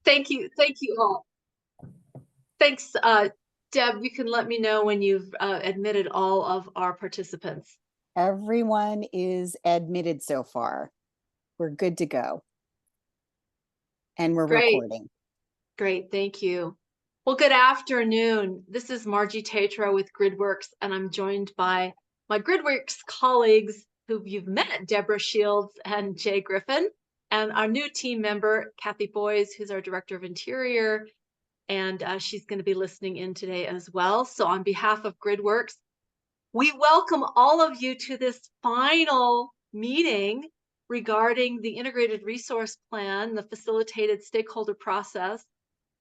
Thank you all. Thanks, Deb. You can let me know when you've admitted all of our participants. Everyone is admitted so far. We're good to go. And we're Great, recording. great, thank you. Well, good afternoon. This is Margie Tatro with GridWorks, and I'm joined by my GridWorks colleagues who you've met, Deborah Shields and Jay Griffin, and our new team member, Kathy Boys, who's our Director of Interior, and she's going to be listening in today as well. So on behalf of GridWorks, we welcome all of you to this final meeting regarding the Integrated Resource Plan, the facilitated stakeholder process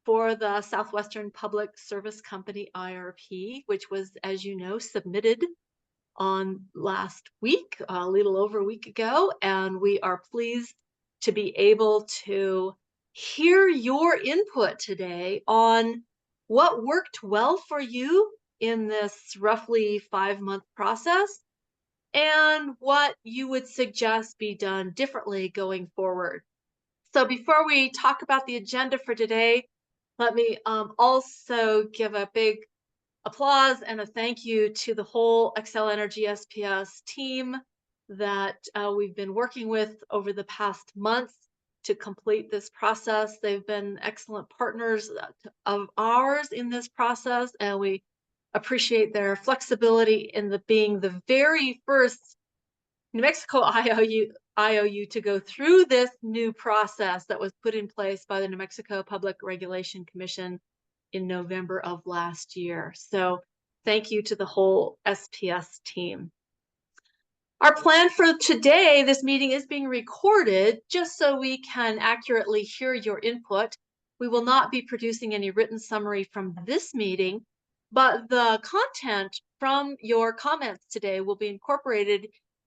for the Southwestern Public Service Company IRP, which was, as you know, submitted on last week, a little over a week ago, and we are pleased to be able to hear your input today on what worked well for you in this roughly 5-month process and what you would suggest be done differently going forward. So before we talk about the agenda for today, let me also give a big applause and a thank you to the whole Xcel Energy SPS team that we've been working with over the past months to complete this process. They've been excellent partners of ours in this process, and we appreciate their flexibility in being the very first New Mexico IOU to go through this new process that was put in place by the New Mexico Public Regulation Commission in November of last year. So thank you to the whole SPS team. Our plan for today, this meeting is being recorded just so we can accurately hear your input. We will not be producing any written summary from this meeting, but the content from your comments today will be incorporated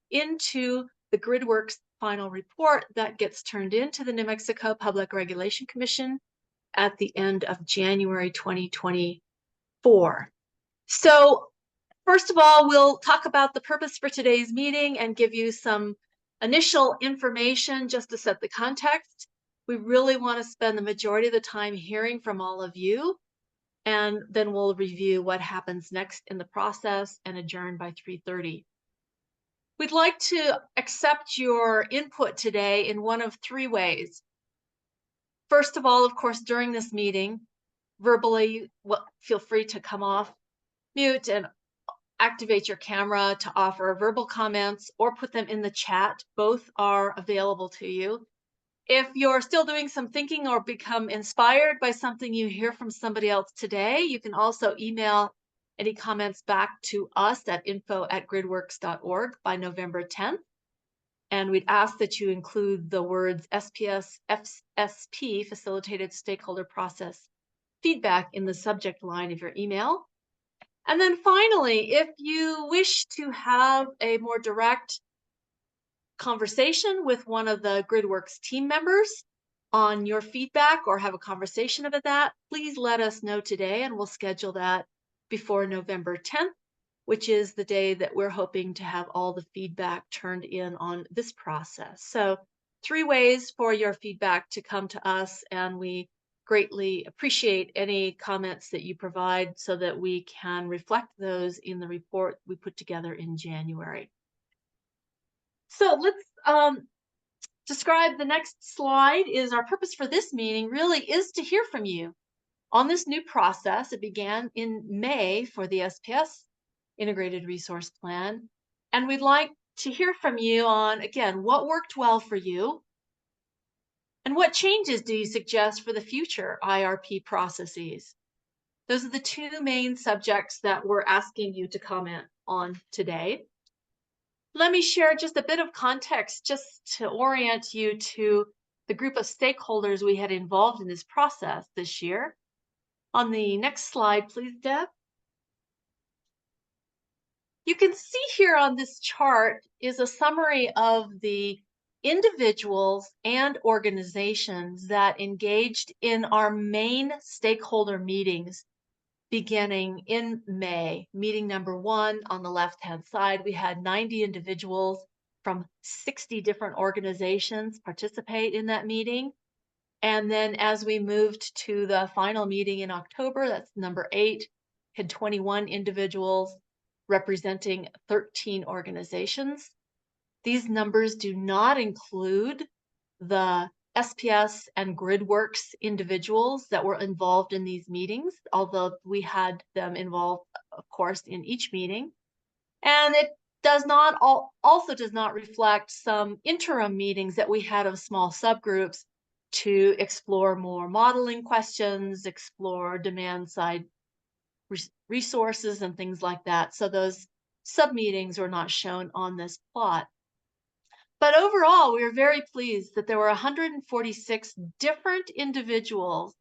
into the GridWorks final report that gets turned into the New Mexico Public Regulation Commission at the end of January 2024. So first of all, we'll talk about the purpose for today's meeting and give you some initial information just to set the context. We really want to spend the majority of the time hearing from all of you, and then we'll review what happens next in the process and adjourn by 3:30. We'd like to accept your input today in one of 3 ways. First of all, of course, during this meeting, verbally, feel free to come off mute and activate your camera to offer verbal comments or put them in the chat. Both are available to you. If you're still doing some thinking or become inspired by something you hear from somebody else today, you can also email any comments back to us at info@gridworks.org by November 10th. And we'd ask that you include the words SPS FSP, Facilitated Stakeholder Process Feedback, in the subject line of your email. And then finally, if you wish to have a more direct conversation with one of the GridWorks team members on your feedback or have a conversation about that, please let us know today and we'll schedule that before November 10th, which is the day that we're hoping to have all the feedback turned in on this process. So 3 ways for your feedback to come to us, and we greatly appreciate any comments that you provide so that we can reflect those in the report we put together in January. So let's describe the next slide. Is our purpose for this meeting really is to hear from you on this new process. It began in May for the SPS Integrated Resource Plan, and we'd like to hear from you on, again, what worked well for you and what changes do you suggest for the future IRP processes? Those are the 2 main subjects that we're asking you to comment on today. Let me share just a bit of context just to orient you to the group of stakeholders we had involved in this process this year. On the next slide, please, Deb. You can see here on this chart is a summary of the individuals and organizations that engaged in our main stakeholder meetings beginning in May. Meeting number 1 on the left-hand side, we had 90 individuals from 60 different organizations participate in that meeting. And then as we moved to the final meeting in October, that's number 8, had 21 individuals representing 13 organizations. These numbers do not include the SPS and GridWorks individuals that were involved in these meetings, although we had them involved, of course, in each meeting. And it also does not reflect some interim meetings that we had of small subgroups to explore more modeling questions, explore demand side resources and things like that. So those sub meetings were not shown on this plot. But overall, we were very pleased that there were 146 different individuals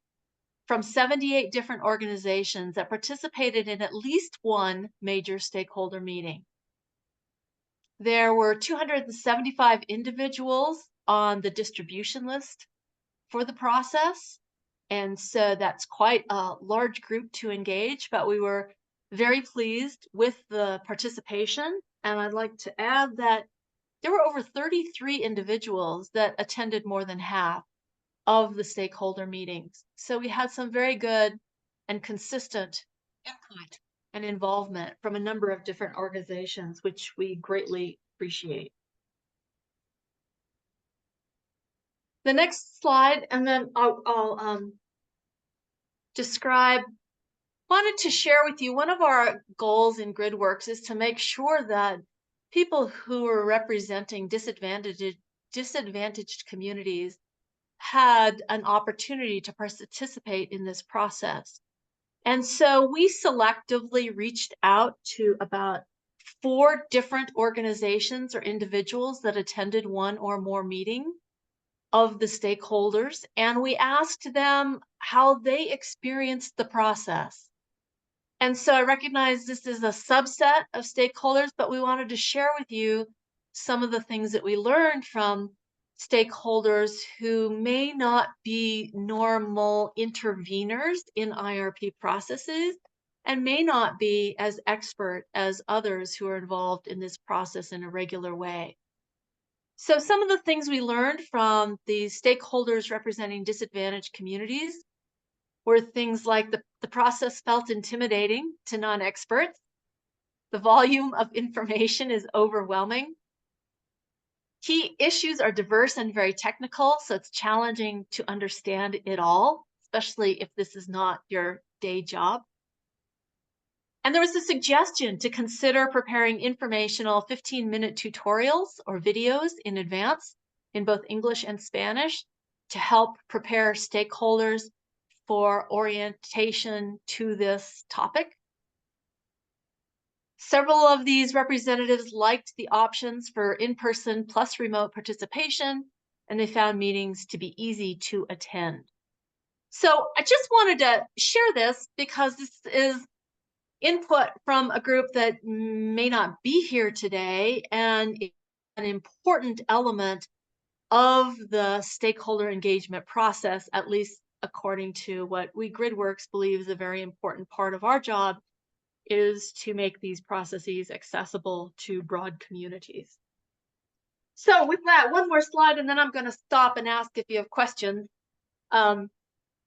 from 78 different organizations that participated in at least one major stakeholder meeting. There were 275 individuals on the distribution list for the process. And so that's quite a large group to engage, but we were very pleased with the participation. And I'd like to add that there were over 33 individuals that attended more than half of the stakeholder meetings. So we had some very good and consistent input and involvement from a number of different organizations, which we greatly appreciate. The next slide, and then I'll wanted to share with you, one of our goals in GridWorks is to make sure that people who are representing disadvantaged communities had an opportunity to participate in this process. And so we selectively reached out to about 4 different organizations or individuals that attended one or more meetings of the stakeholders, and we asked them how they experienced the process. And so I recognize this is a subset of stakeholders, but we wanted to share with you some of the things that we learned from stakeholders who may not be normal interveners in IRP processes and may not be as expert as others who are involved in this process in a regular way. So some of the things we learned from the stakeholders representing disadvantaged communities were things like the process felt intimidating to non-experts. The volume of information is overwhelming. Key issues are diverse and very technical, so it's challenging to understand it all, especially if this is not your day job. And there was a suggestion to consider preparing informational 15-minute tutorials or videos in advance in both English and Spanish to help prepare stakeholders for orientation to this topic. Several of these representatives liked the options for in-person plus remote participation, and they found meetings to be easy to attend. So I just wanted to share this because this is input from a group that may not be here today, and an important element of the stakeholder engagement process, at least according to what we GridWorks believe is a very important part of our job, is to make these processes accessible to broad communities. So with that, one more slide, and then I'm going to stop and ask if you have questions.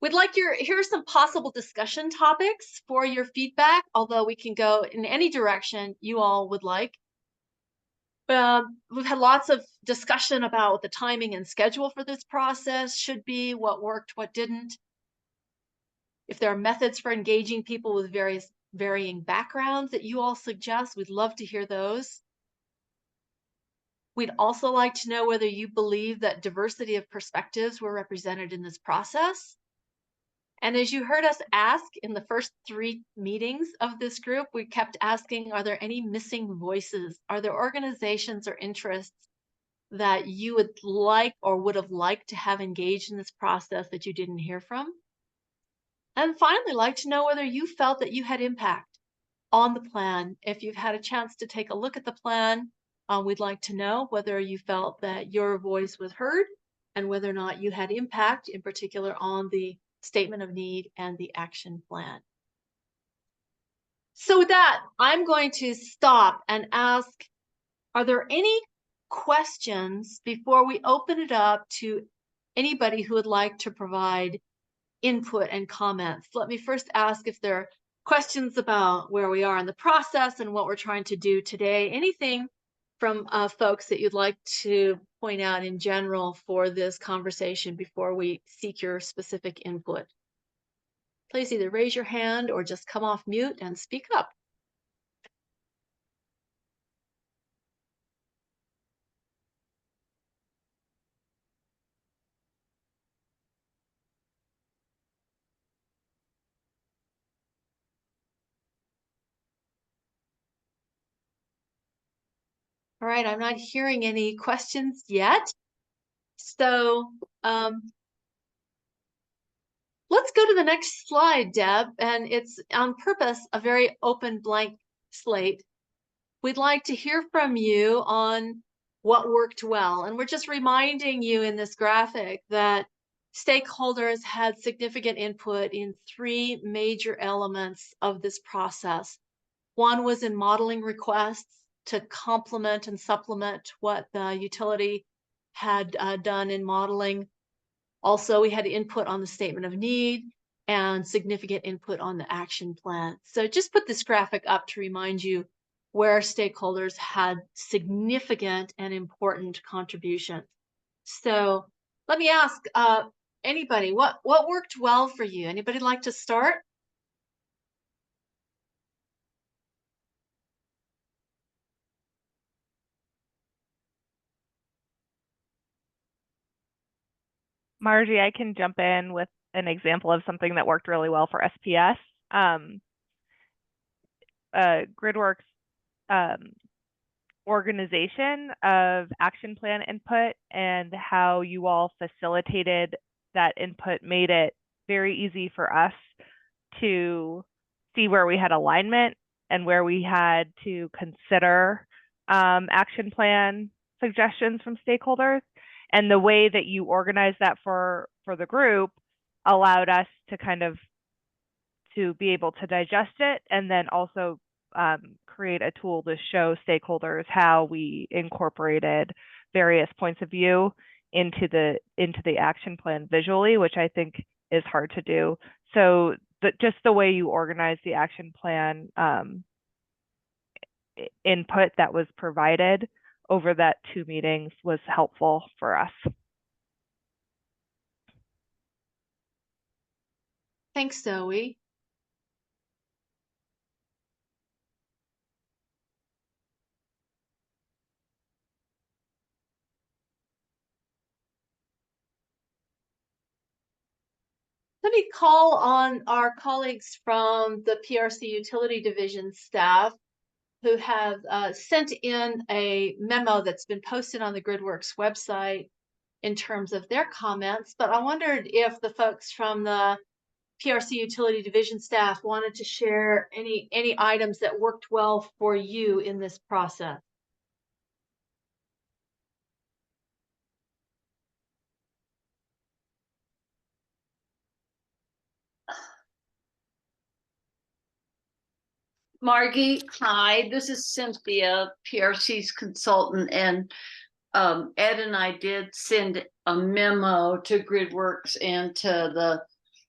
We'd like here are some possible discussion topics for your feedback, although we can go in any direction you all would like. We've had lots of discussion about what the timing and schedule for this process should be, what worked, what didn't. If there are methods for engaging people with varying backgrounds that you all suggest, we'd love to hear those. We'd also like to know whether you believe that diversity of perspectives were represented in this process. And as you heard us ask in the first 3 meetings of this group, we kept asking, are there any missing voices? Are there organizations or interests that you would like or would have liked to have engaged in this process that you didn't hear from? And finally, like to know whether you felt that you had impact on the plan. If you've had a chance to take a look at the plan, we'd like to know whether you felt that your voice was heard and whether or not you had impact, in particular on the statement of need and the action plan. So with that, I'm going to stop and ask, are there any questions before we open it up to anybody who would like to provide input and comments. Let me first ask if there are questions about where we are in the process and what we're trying to do today. Anything from folks that you'd like to point out in general for this conversation before we seek your specific input? Please either raise your hand or just come off mute and speak up. All right, I'm not hearing any questions yet. So let's go to the next slide, Deb, and it's on purpose a very open blank slate. We'd like to hear from you on what worked well. And we're just reminding you in this graphic that stakeholders had significant input in 3 major elements of this process. One was in modeling requests to complement and supplement what the utility had done in modeling. Also, we had input on the statement of need and significant input on the action plan. So just put this graphic up to remind you where stakeholders had significant and important contributions. So let me ask anybody, what worked well for you? Anybody like to start? Margie, I can jump in with an example of something that worked really well for SPS. GridWorks organization of action plan input and how you all facilitated that input made it very easy for us to see where we had alignment and where we had to consider action plan suggestions from stakeholders. And the way that you organized that for the group allowed us to kind of to be able to digest it and then also create a tool to show stakeholders how we incorporated various points of view into the action plan visually, which I think is hard to do. So just the way you organize the action plan input that was provided over that 2 meetings was helpful for us. Thanks, Zoe. Let me call on our colleagues from the PRC Utility Division staff who have sent in a memo that's been posted on the GridWorks website in terms of their comments. But I wondered if the folks from the PRC Utility Division staff wanted to share any items that worked well for you in this process. Margie, hi, this is Cynthia, PRC's consultant, and Ed and I did send a memo to GridWorks and to the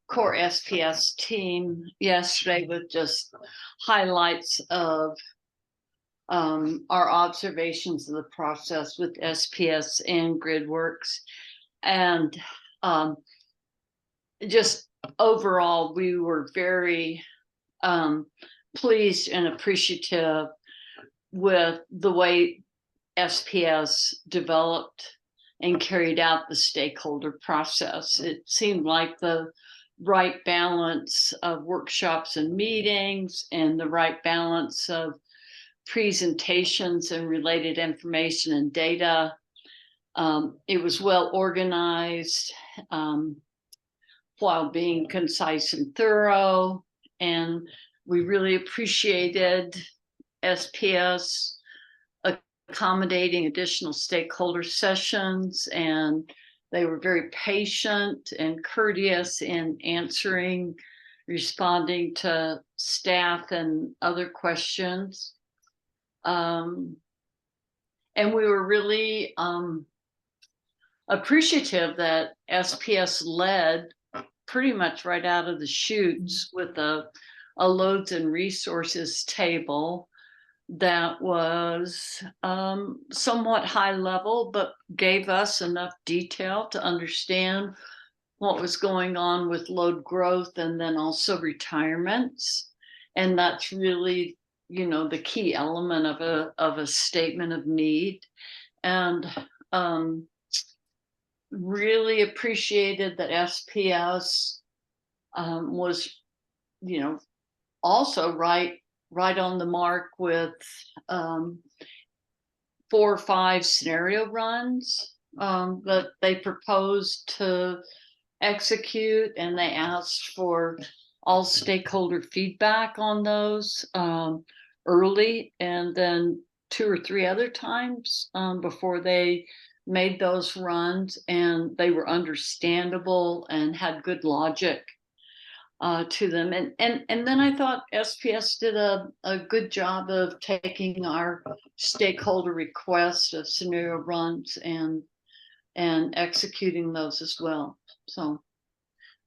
core SPS team yesterday with just highlights of our observations of the process with SPS and GridWorks. And just overall, we were very pleased and appreciative with the way SPS developed and carried out the stakeholder process. It seemed like the right balance of workshops and meetings and the right balance of presentations and related information and data. It was well organized while being concise and thorough, and we really appreciated SPS accommodating additional stakeholder sessions, and they were very patient and courteous in answering, responding to staff and other questions. And we were really appreciative that SPS led pretty much right out of the chutes with a loads and resources table that was somewhat high level, but gave us enough detail to understand what was going on with load growth and then also retirements. And that's really, you know, the key element of a statement of need. And really appreciated that SPS was, you know, also right on the mark with 4 or 5 scenario runs that they proposed to execute, and they asked for all stakeholder feedback on those early, and then 2 or 3 other times before they made those runs, and they were understandable and had good logic to them. And then I thought SPS did a good job of taking our stakeholder request of scenario runs and executing those as well. So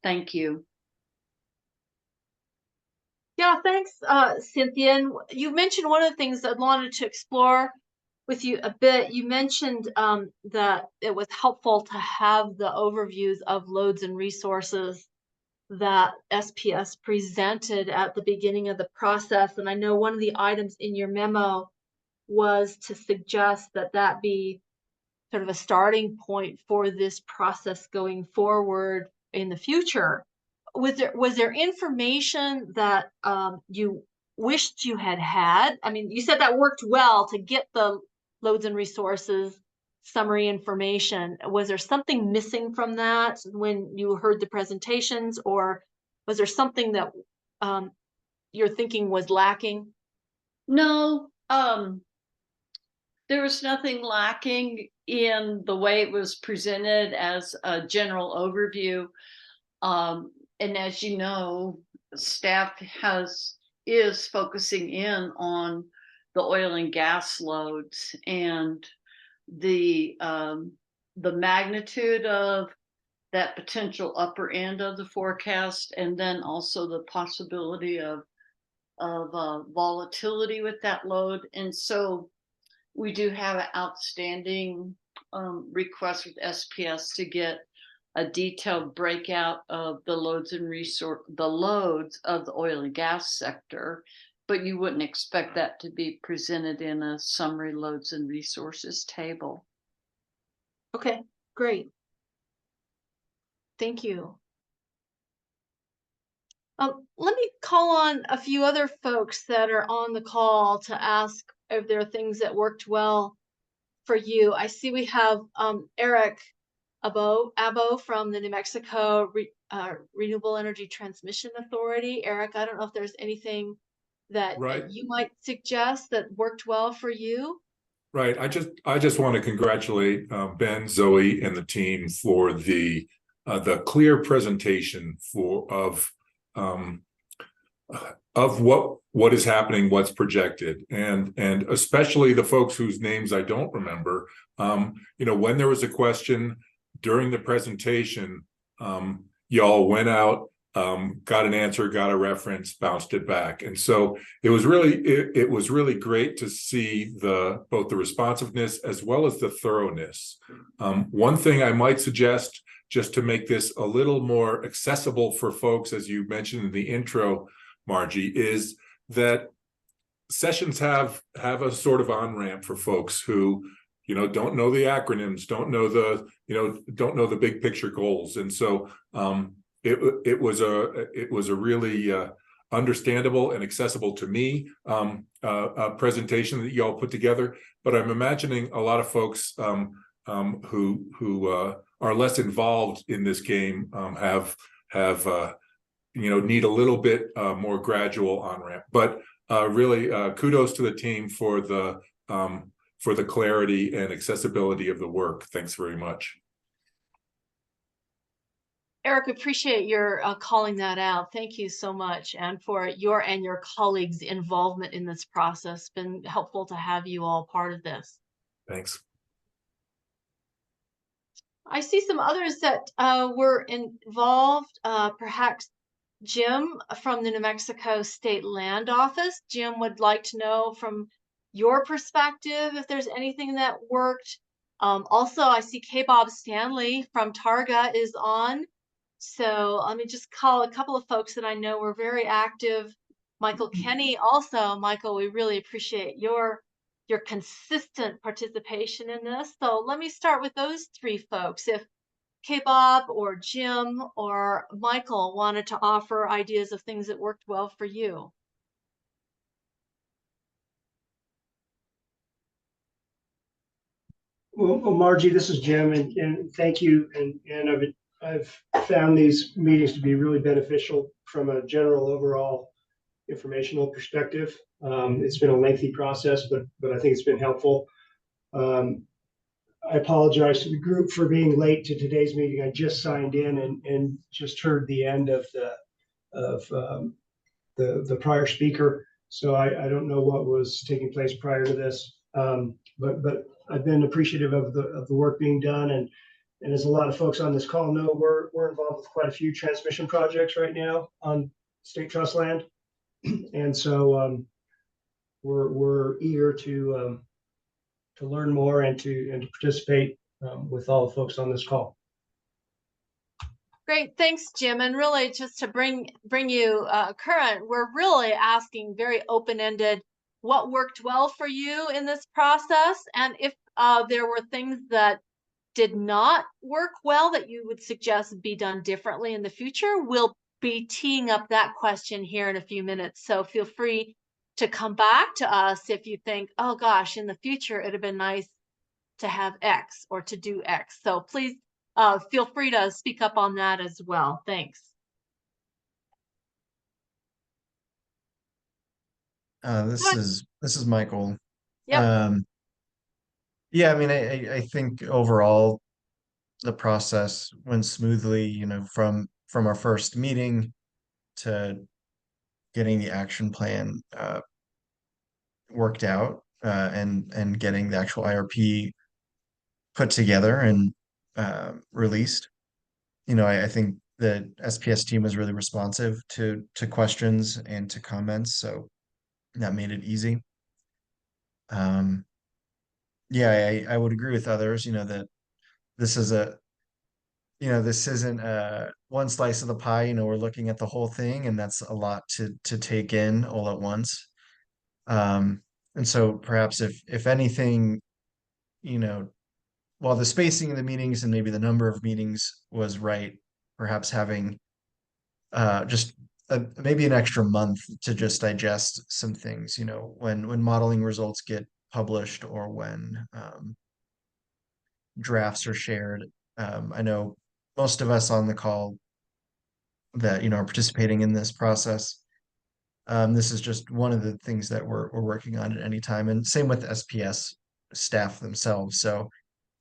thank you. Yeah, thanks, Cynthia. And you mentioned one of the things I wanted to explore with you a bit. You mentioned that it was helpful to have the overviews of loads and resources that SPS presented at the beginning of the process. And I know one of the items in your memo was to suggest that that be sort of a starting point for this process going forward in the future. Was there information that you wished you had had? I mean, you said that worked well to get the loads and resources summary information. Was there something missing from that when you heard the presentations, or was there something that you're thinking was lacking? No, there was nothing lacking in the way it was presented as a general overview. And as you know, staff is focusing in on the oil and gas loads and the magnitude of that potential upper end of the forecast, and then also the possibility of volatility with that load. And so we do have an outstanding request with SPS to get a detailed breakout of the loads and the loads of the oil and gas sector, but you wouldn't expect that to be presented in a summary loads and resources table. Okay, great. Thank you. Let me call on a few other folks that are on the call to ask if there are things that worked well for you. I see we have Eric Abo from the New Mexico Renewable Energy Transmission Authority. Eric, I don't know if there's anything that you might suggest that worked well for you. Right. I just want to congratulate Ben, Zoe, and the team for the clear presentation of what is happening, what's projected, and especially the folks whose names I don't remember. You know, when there was a question during the presentation, y'all went out, got an answer, got a reference, bounced it back. And so it was really great to see both the responsiveness as well as the thoroughness. One thing I might suggest, just to make this a little more accessible for folks, as you mentioned in the intro, Margie, is that sessions have a sort of on-ramp for folks who, you know, don't know the acronyms, don't know the big picture goals. And so it was a really understandable and accessible to me a presentation that you all put together. But I'm imagining a lot of folks who are less involved in this game have need a little bit more gradual on-ramp. But really kudos to the team for the clarity and accessibility of the work. Thanks very much. Eric, appreciate your calling that out. Thank you so much, and for your and your colleagues' involvement in this process. It's been helpful to have you all part of this. Thanks. I see some others that were involved, perhaps Jim from the New Mexico State Land Office. Jim would like to know from your perspective if there's anything that worked. Also, I see K. Bob Stanley from Targa is on. So let me just call a couple of folks that I know were very active. Michael Kenny also. Michael, we really appreciate your consistent participation in this. So let me start with those three folks. If K-Bob or Jim or Michael wanted to offer ideas of things that worked well for you. Well, Margie, this is Jim, and thank you. And I've found these meetings to be really beneficial from a general overall informational perspective. It's been a lengthy process, but I think it's been helpful. I apologize to the group for being late to today's meeting. I just signed in and just heard the end of the prior speaker, so I don't know what was taking place prior to this. But I've been appreciative of the work being done, and as a lot of folks on this call know, we're involved with quite a few transmission projects right now on state trust land, and so we're eager to learn more and to participate with all the folks on this call. Great, thanks, Jim. And really, just to bring you current, we're really asking very open-ended, what worked well for you in this process, and if there were things that did not work well that you would suggest be done differently in the future. We'll be teeing up that question here in a few minutes. So feel free to come back to us if you think, oh gosh, in the future, it'd have been nice to have X or to do X. So please feel free to speak up on that as well. Thanks. This is Michael. Yep. Yeah, I mean, I think overall the process went smoothly, you know, from our first meeting to getting the action plan worked out, and getting the actual IRP put together and released. You know, I think the SPS team was really responsive to questions and to comments, so that made it easy. Yeah, I would agree with others, you know, that this is this isn't one slice of the pie, you know, we're looking at the whole thing, and that's a lot to take in all at once. And so perhaps if anything, you know, while the spacing of the meetings and maybe the number of meetings was right, perhaps having just maybe an extra month to just digest some things, you know, when modeling results get published or when drafts are shared. I know most of us on the call that, you know, are participating in this process. This is just one of the things that we're working on at any time, and same with the SPS staff themselves. So,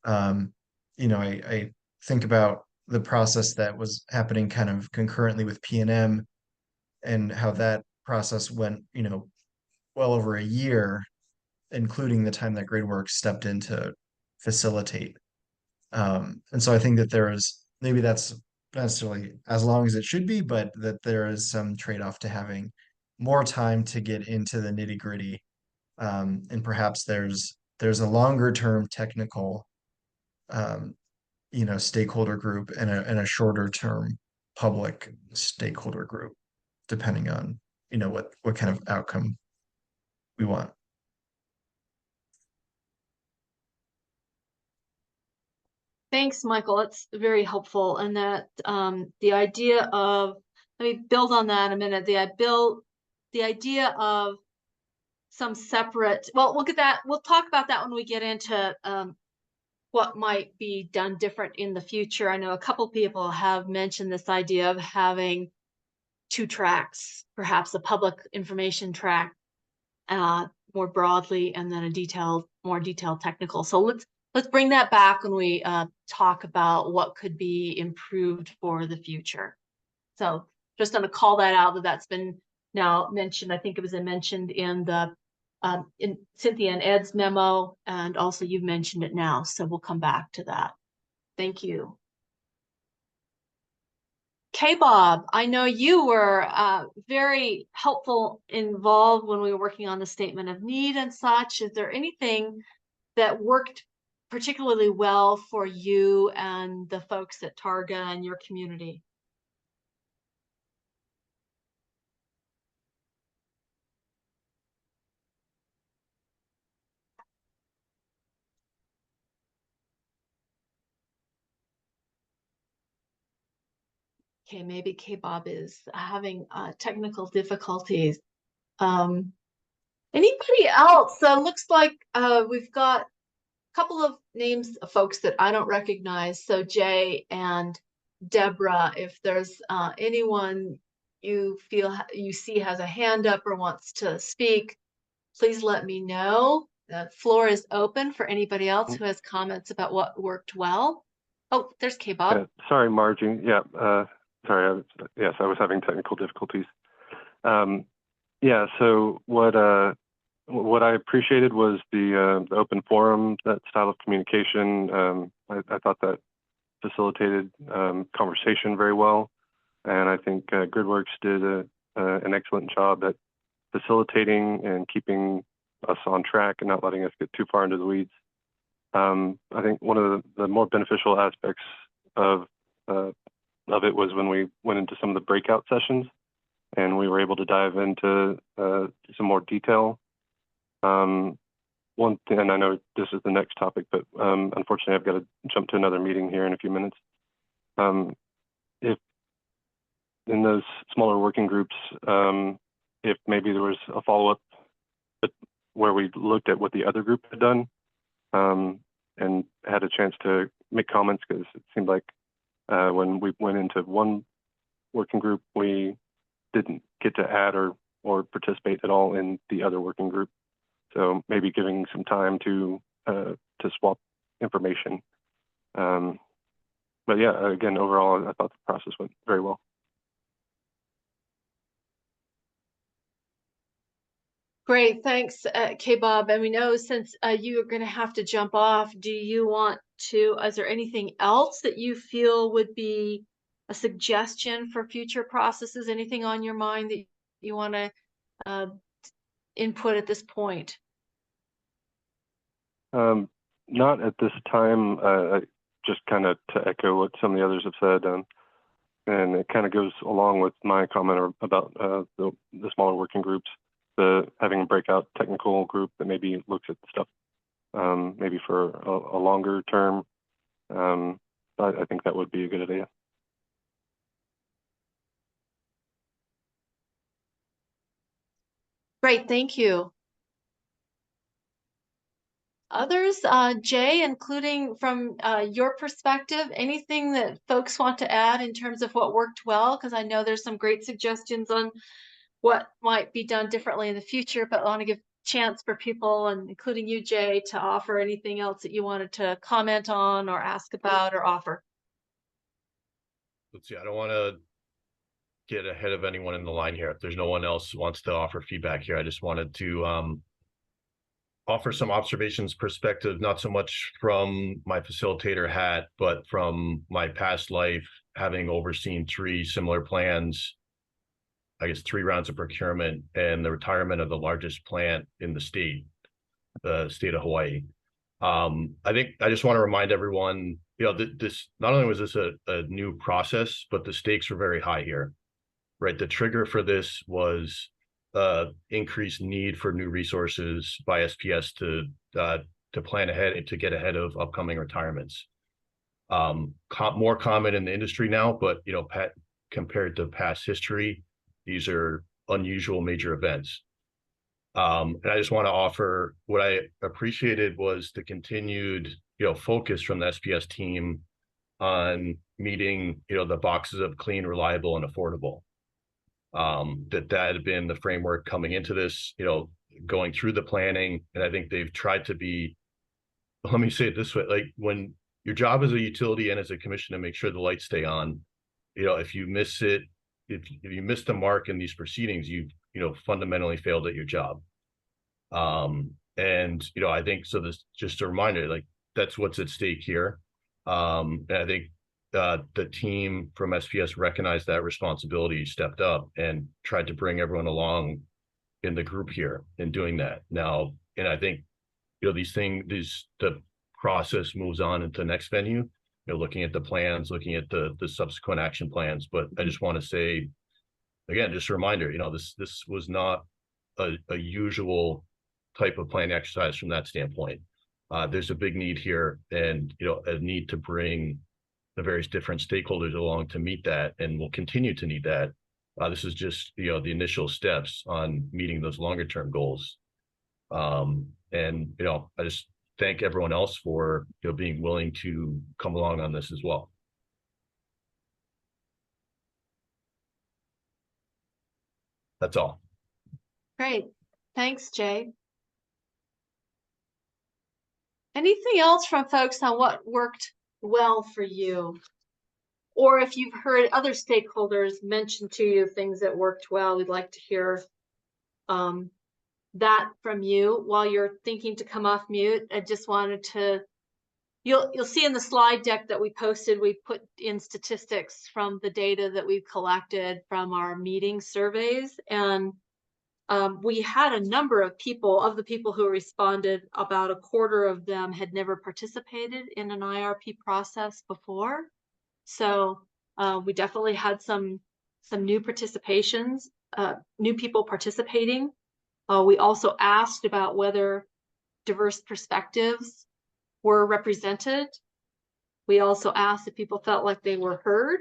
you know, I think about the process that was happening kind of concurrently with P&M and how that process went, you know, well over a year, including the time that GridWorks stepped in to facilitate. And so I think that there is, maybe that's not necessarily as long as it should be, but that there is some trade-off to having more time to get into the nitty-gritty. And perhaps there's a longer term technical you know, stakeholder group and a shorter term public stakeholder group, depending on, you know, what kind of outcome we want. Thanks, Michael. It's very helpful. And that the idea of, let me build on that a minute. The idea of some separate, well, we'll talk about that when we get into what might be done different in the future. I know a couple people have mentioned this idea of having two tracks, perhaps a public information track more broadly, and then a more detailed technical. So let's bring that back when we talk about what could be improved for the future. So just going to call that out, that's been now mentioned. I think it was mentioned in the in Cynthia and Ed's memo, and also you've mentioned it now. So we'll come back to that. Thank you. K-Bob, I know you were very helpful, involved when we were working on the statement of need and such. Is there anything that worked particularly well for you and the folks at Targa and your community? Okay, maybe K-Bob is having technical difficulties. Anybody else? Looks like we've got a couple of names of folks that I don't recognize. So Jay and Deborah, if there's anyone you feel you see has a hand up or wants to speak, please let me know. The floor is open for anybody else who has comments about what worked well. Oh, there's K-Bob. Yeah, sorry, Margie. Yeah, sorry. Yes, I was having technical difficulties. Yeah, so what I appreciated was the open forum, that style of communication. I thought that facilitated conversation very well, and I think GridWorks did an excellent job at facilitating and keeping us on track and not letting us get too far into the weeds. I think one of the more beneficial aspects of it was when we went into some of the breakout sessions and we were able to dive into some more detail. One thing, and I know this is the next topic, but unfortunately I've got to jump to another meeting here in a few minutes. If in those smaller working groups, if maybe there was a follow-up where we looked at what the other group had done, and had a chance to make comments, because it seemed like when we went into one working group, we didn't get to add or participate at all in the other working group. So maybe giving some time to swap information. But yeah, again, overall, I thought the process went very well. Great, thanks, K-Bob. And we know since you are going to have to jump off, do you want to, is there anything else that you feel would be a suggestion for future processes? Anything on your mind that you want to input at this point? Not at this time. Just kind of to echo what some of the others have said, and it kind of goes along with my comment about the smaller working groups. Having a breakout technical group that maybe looks at stuff maybe for a longer term. I think that would be a good idea. Great, thank you. Others, Jay, including from your perspective, anything that folks want to add in terms of what worked well? Because I know there's some great suggestions on what might be done differently in the future, but I want to give chance for people, and including you, Jay, to offer anything else that you wanted to comment on or ask about or offer. Let's see, I don't want to get ahead of anyone in the line here. If there's no one else who wants to offer feedback here, I just wanted to offer some observations, perspective, not so much from my facilitator hat, but from my past life, having overseen 3 similar plans, I guess 3 rounds of procurement, and the retirement of the largest plant in the state of Hawaii. I think I just want to remind everyone, you know, this not only was this a new process, but the stakes were very high here, right? The trigger for this was increased need for new resources by SPS to plan ahead and to get ahead of upcoming retirements. More common in the industry now, but you know, compared to past history, these are unusual major events. And I just want to offer what I appreciated was the continued, you know, focus from the SPS team on meeting, you know, the boxes of clean, reliable, and affordable. That had been the framework coming into this, you know, going through the planning. And I think they've tried to be, let me say it this way, like when your job as a utility and as a commission to make sure the lights stay on, you know, if you miss it, if you miss the mark in these proceedings, you know, fundamentally failed at your job. And, you know, I think, so this just a reminder, like that's what's at stake here. And I think the team from SPS recognized that responsibility, stepped up, and tried to bring everyone along in the group here in doing that. Now, and I think, the process moves on into the next venue, looking at the plans, looking at the subsequent action plans. But I just want to say, again, just a reminder, this was not a usual type of planning exercise from that standpoint. There's a big need here, and a need to bring the various different stakeholders along to meet that, and we'll continue to need that. This is just the initial steps on meeting those longer term goals. And I just thank everyone else for being willing to come along on this as well. That's all. Great. Thanks, Jay. Anything else from folks on what worked well for you? Or if you've heard other stakeholders mention to you things that worked well, we'd like to hear that from you. While you're thinking to come off mute, I just wanted to, you'll see in the slide deck that we posted, we put in statistics from the data that we've collected from our meeting surveys. And we had a number of the people who responded, about a quarter of them had never participated in an IRP process before. So we definitely had some new participations, new people participating. We also asked about whether diverse perspectives were represented. We also asked if people felt like they were heard,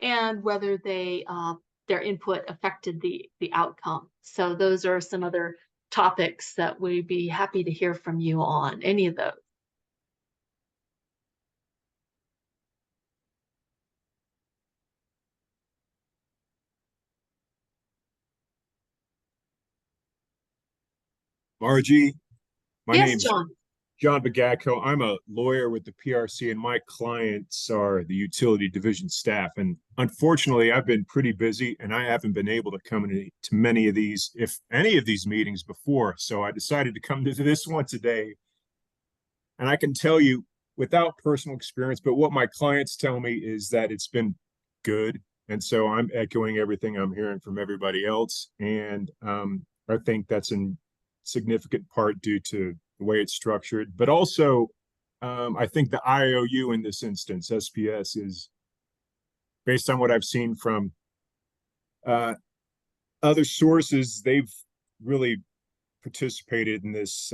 and whether their input affected the outcome. So those are some other topics that we'd be happy to hear from you on, any of those. Margie, my Yes, name's John. John Bagatko. I'm a lawyer with the PRC, and my clients are the utility division staff. And unfortunately, I've been pretty busy, and I haven't been able to come to many of these, if any of these meetings before. So I decided to come to this one today. And I can tell you, without personal experience, but what my clients tell me is that it's been good. And so I'm echoing everything I'm hearing from everybody else. And I think that's in significant part due to the way it's structured, but also I think the IOU in this instance, SPS, is based on what I've seen from other sources. They've really participated in this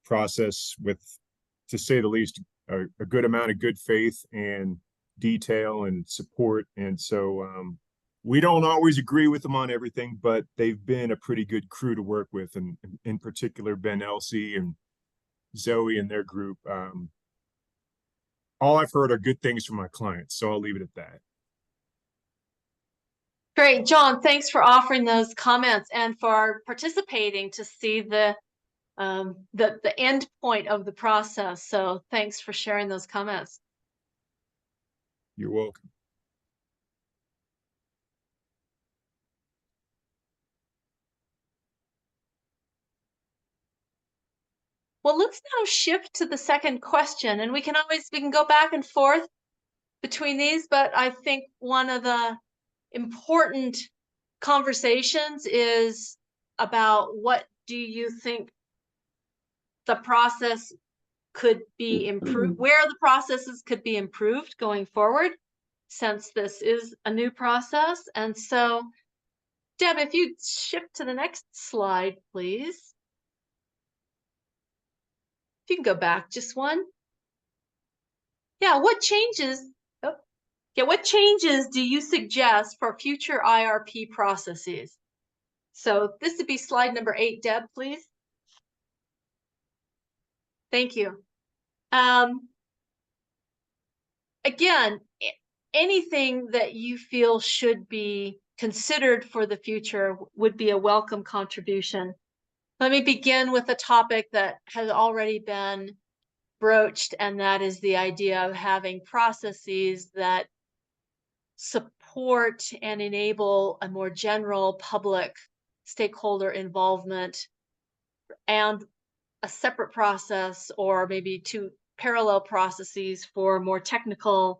process with, to say the least, a good amount of good faith and detail and support. And so we don't always agree with them on everything, but they've been a pretty good crew to work with, and in particular, Ben Elsey and Zoe and their group. All I've heard are good things from my clients, so I'll leave it at that. Great, John, thanks for offering those comments and for participating to see the end point of the process. So thanks for sharing those comments. You're welcome. Well, let's now shift to the second question, and we can go back and forth between these, but I think one of the important conversations is about what do you think the process could be improved, where the processes could be improved going forward, since this is a new process. And so, Deb, if you shift to the next slide, please. If you can go back just one. Yeah, what changes do you suggest for future IRP processes? So this would be slide number 8, Deb, please. Thank you. Again, anything that you feel should be considered for the future would be a welcome contribution. Let me begin with a topic that has already been broached, and that is the idea of having processes that support and enable a more general public stakeholder involvement, and a separate process, or maybe two parallel processes for more technical,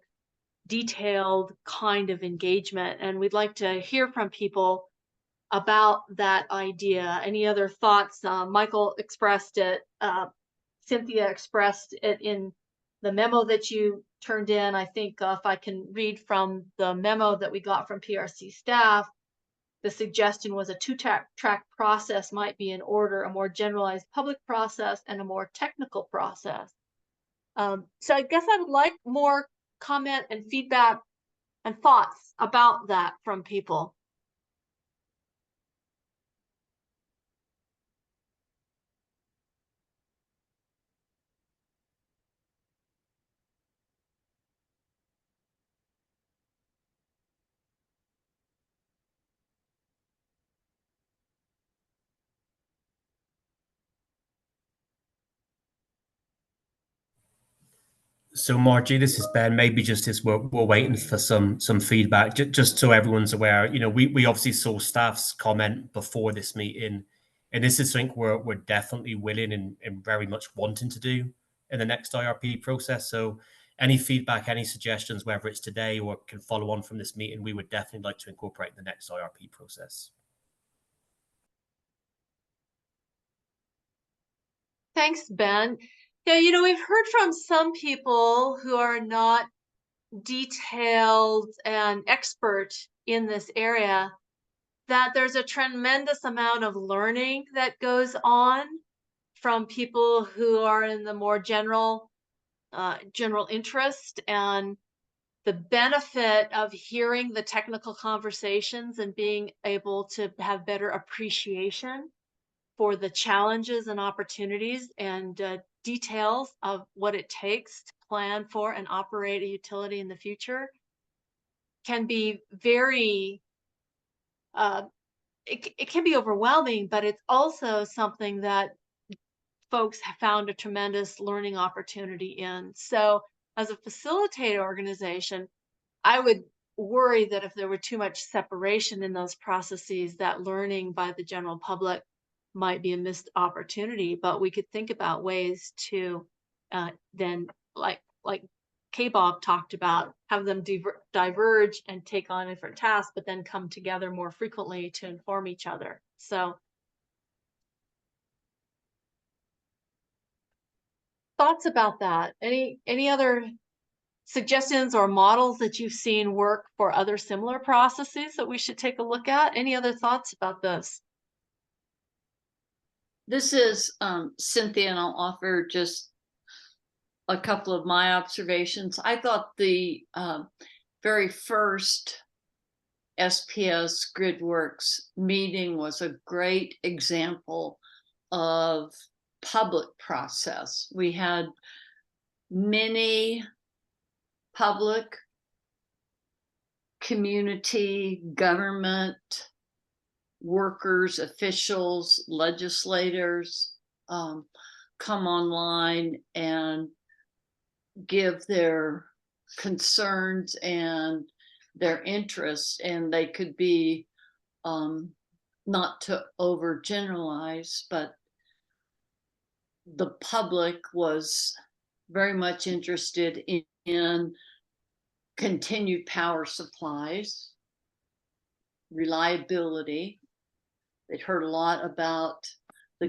detailed kind of engagement. And we'd like to hear from people about that idea. Any other thoughts? Michael expressed it, Cynthia expressed it in the memo that you turned in. I think if I can read from the memo that we got from PRC staff, the suggestion was a two-track process might be in order, a more generalized public process and a more technical process. So I guess I would like more comment and feedback and thoughts about that from people. So Margie, this is Ben. Maybe just as we're waiting for some feedback, just so everyone's aware, you know, we obviously saw staff's comment before this meeting, and this is something we're definitely willing and very much wanting to do in the next IRP process. So any feedback, any suggestions, whether it's today or can follow on from this meeting, we would definitely like to incorporate in the next IRP process. Thanks, Ben. Yeah, you know, we've heard from some people who are not detailed and expert in this area that there's a tremendous amount of learning that goes on from people who are in the more general interest, and the benefit of hearing the technical conversations and being able to have better appreciation for the challenges and opportunities and details of what it takes to plan for and operate a utility in the future can be very, it can be overwhelming, but it's also something that folks have found a tremendous learning opportunity in. So as a facilitator organization, I would worry that if there were too much separation in those processes, that learning by the general public might be a missed opportunity. But we could think about ways to then, like K-Bob talked about, have them diverge and take on different tasks, but then come together more frequently to inform each other. So thoughts about that? Any other suggestions or models that you've seen work for other similar processes that we should take a look at? Any other thoughts about this? This is Cynthia, and I'll offer just a couple of my observations. I thought the very first SPS GridWorks meeting was a great example of public process. We had many public, community, government workers, officials, legislators come online and give their concerns and their interests, and they could be not to overgeneralize, but the public was very much interested in continued power supplies, reliability. They'd heard a lot about the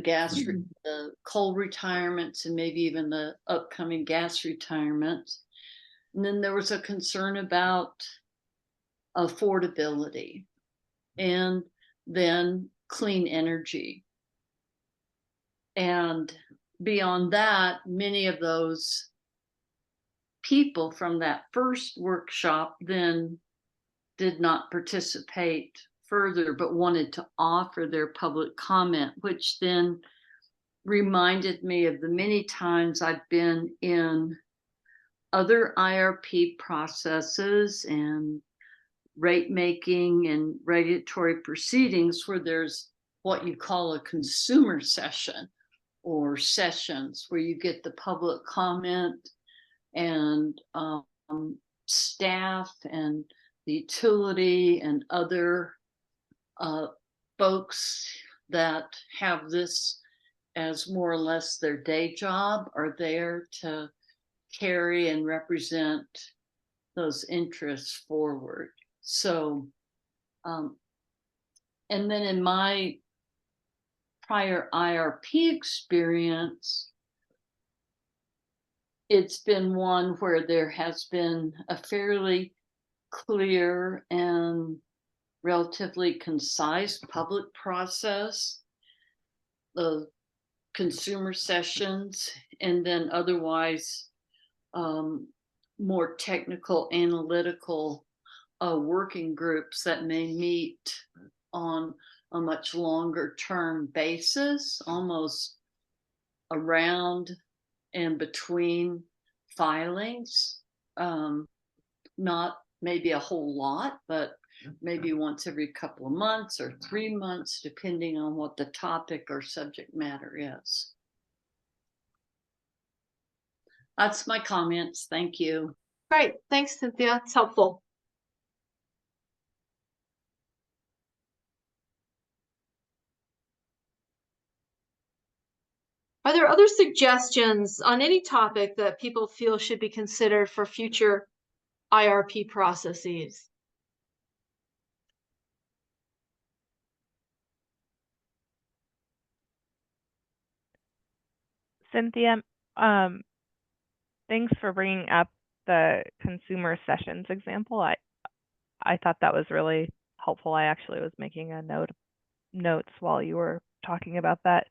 the coal retirements and maybe even the upcoming gas retirements. And then there was a concern about affordability and then clean energy. And beyond that, many of those people from that first workshop then did not participate further, but wanted to offer their public comment, which then reminded me of the many times I've been in other IRP processes and rate making and regulatory proceedings where there's what you call a consumer session or sessions where you get the public comment and staff and the utility and other folks that have this as more or less their day job are there to carry and represent those interests forward. So, and then in my prior IRP experience, it's been one where there has been a fairly clear and relatively concise public process, the consumer sessions, and then otherwise more technical, analytical working groups that may meet on a much longer term basis, almost around and between filings. Not maybe a whole lot, but maybe once every couple of months or 3 months, depending on what the topic or subject matter is. That's my comments. Thank you. Great. Thanks, Cynthia. It's helpful. Are there other suggestions on any topic that people feel should be considered for future IRP processes? Cynthia, thanks for bringing up the consumer sessions example. I thought that was really helpful. I actually was making a notes while you were talking about that.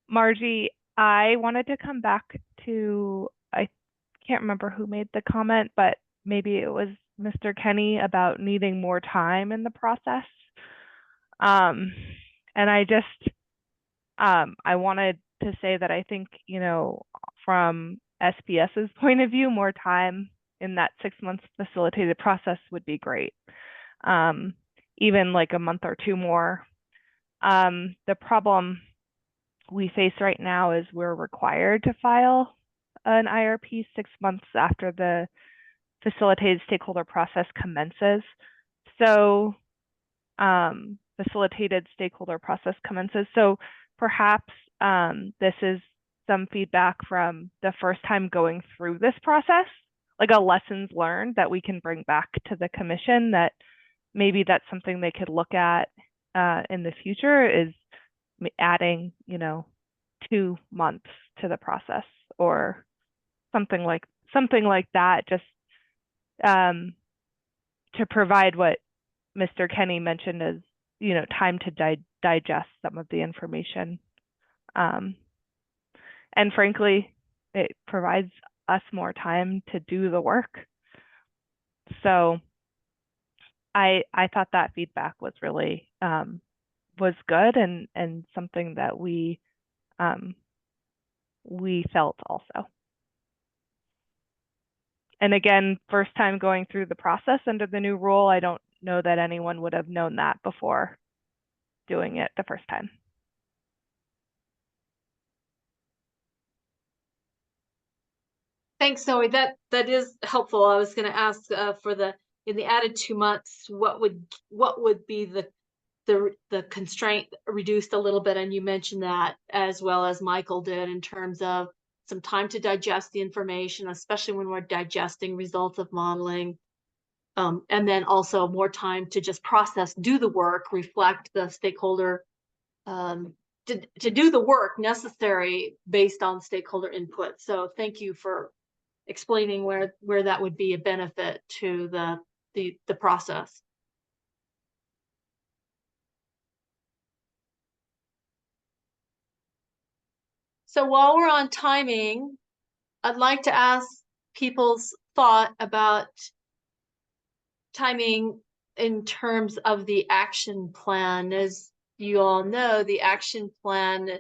Margie, I wanted to come back to, I can't remember who made the comment, but maybe it was Mr. Kenny about needing more time in the process. And I just, I wanted to say that I think, you know, from SPS's point of view, more time in that 6 months facilitated process would be great. Even like a month or two more. The problem we face right now is we're required to file an IRP 6 months after the facilitated stakeholder process commences. So facilitated stakeholder process commences. So perhaps this is some feedback from the first time going through this process, like a lessons learned that we can bring back to the commission, that maybe that's something they could look at in the future, is adding, you know, 2 months to the process or something like that, just to provide what Mr. Kenny mentioned as, you know, time to digest some of the information. And frankly, it provides us more time to do the work. So I thought that feedback was really was good and something that we felt also. And again, first time going through the process under the new rule, I don't know that anyone would have known that before doing it the first time. Thanks, Zoe. That is helpful. I was going to ask for in the added 2 months, what would be the constraint reduced a little bit, and you mentioned that as well as Michael did, in terms of some time to digest the information, especially when we're digesting results of modeling, and then also more time to just process, do the work, reflect the stakeholder, to do the work necessary based on stakeholder input. So thank you for explaining where that would be a benefit to the process. So while we're on timing, I'd like to ask people's thought about timing in terms of the action plan. As you all know, the action plan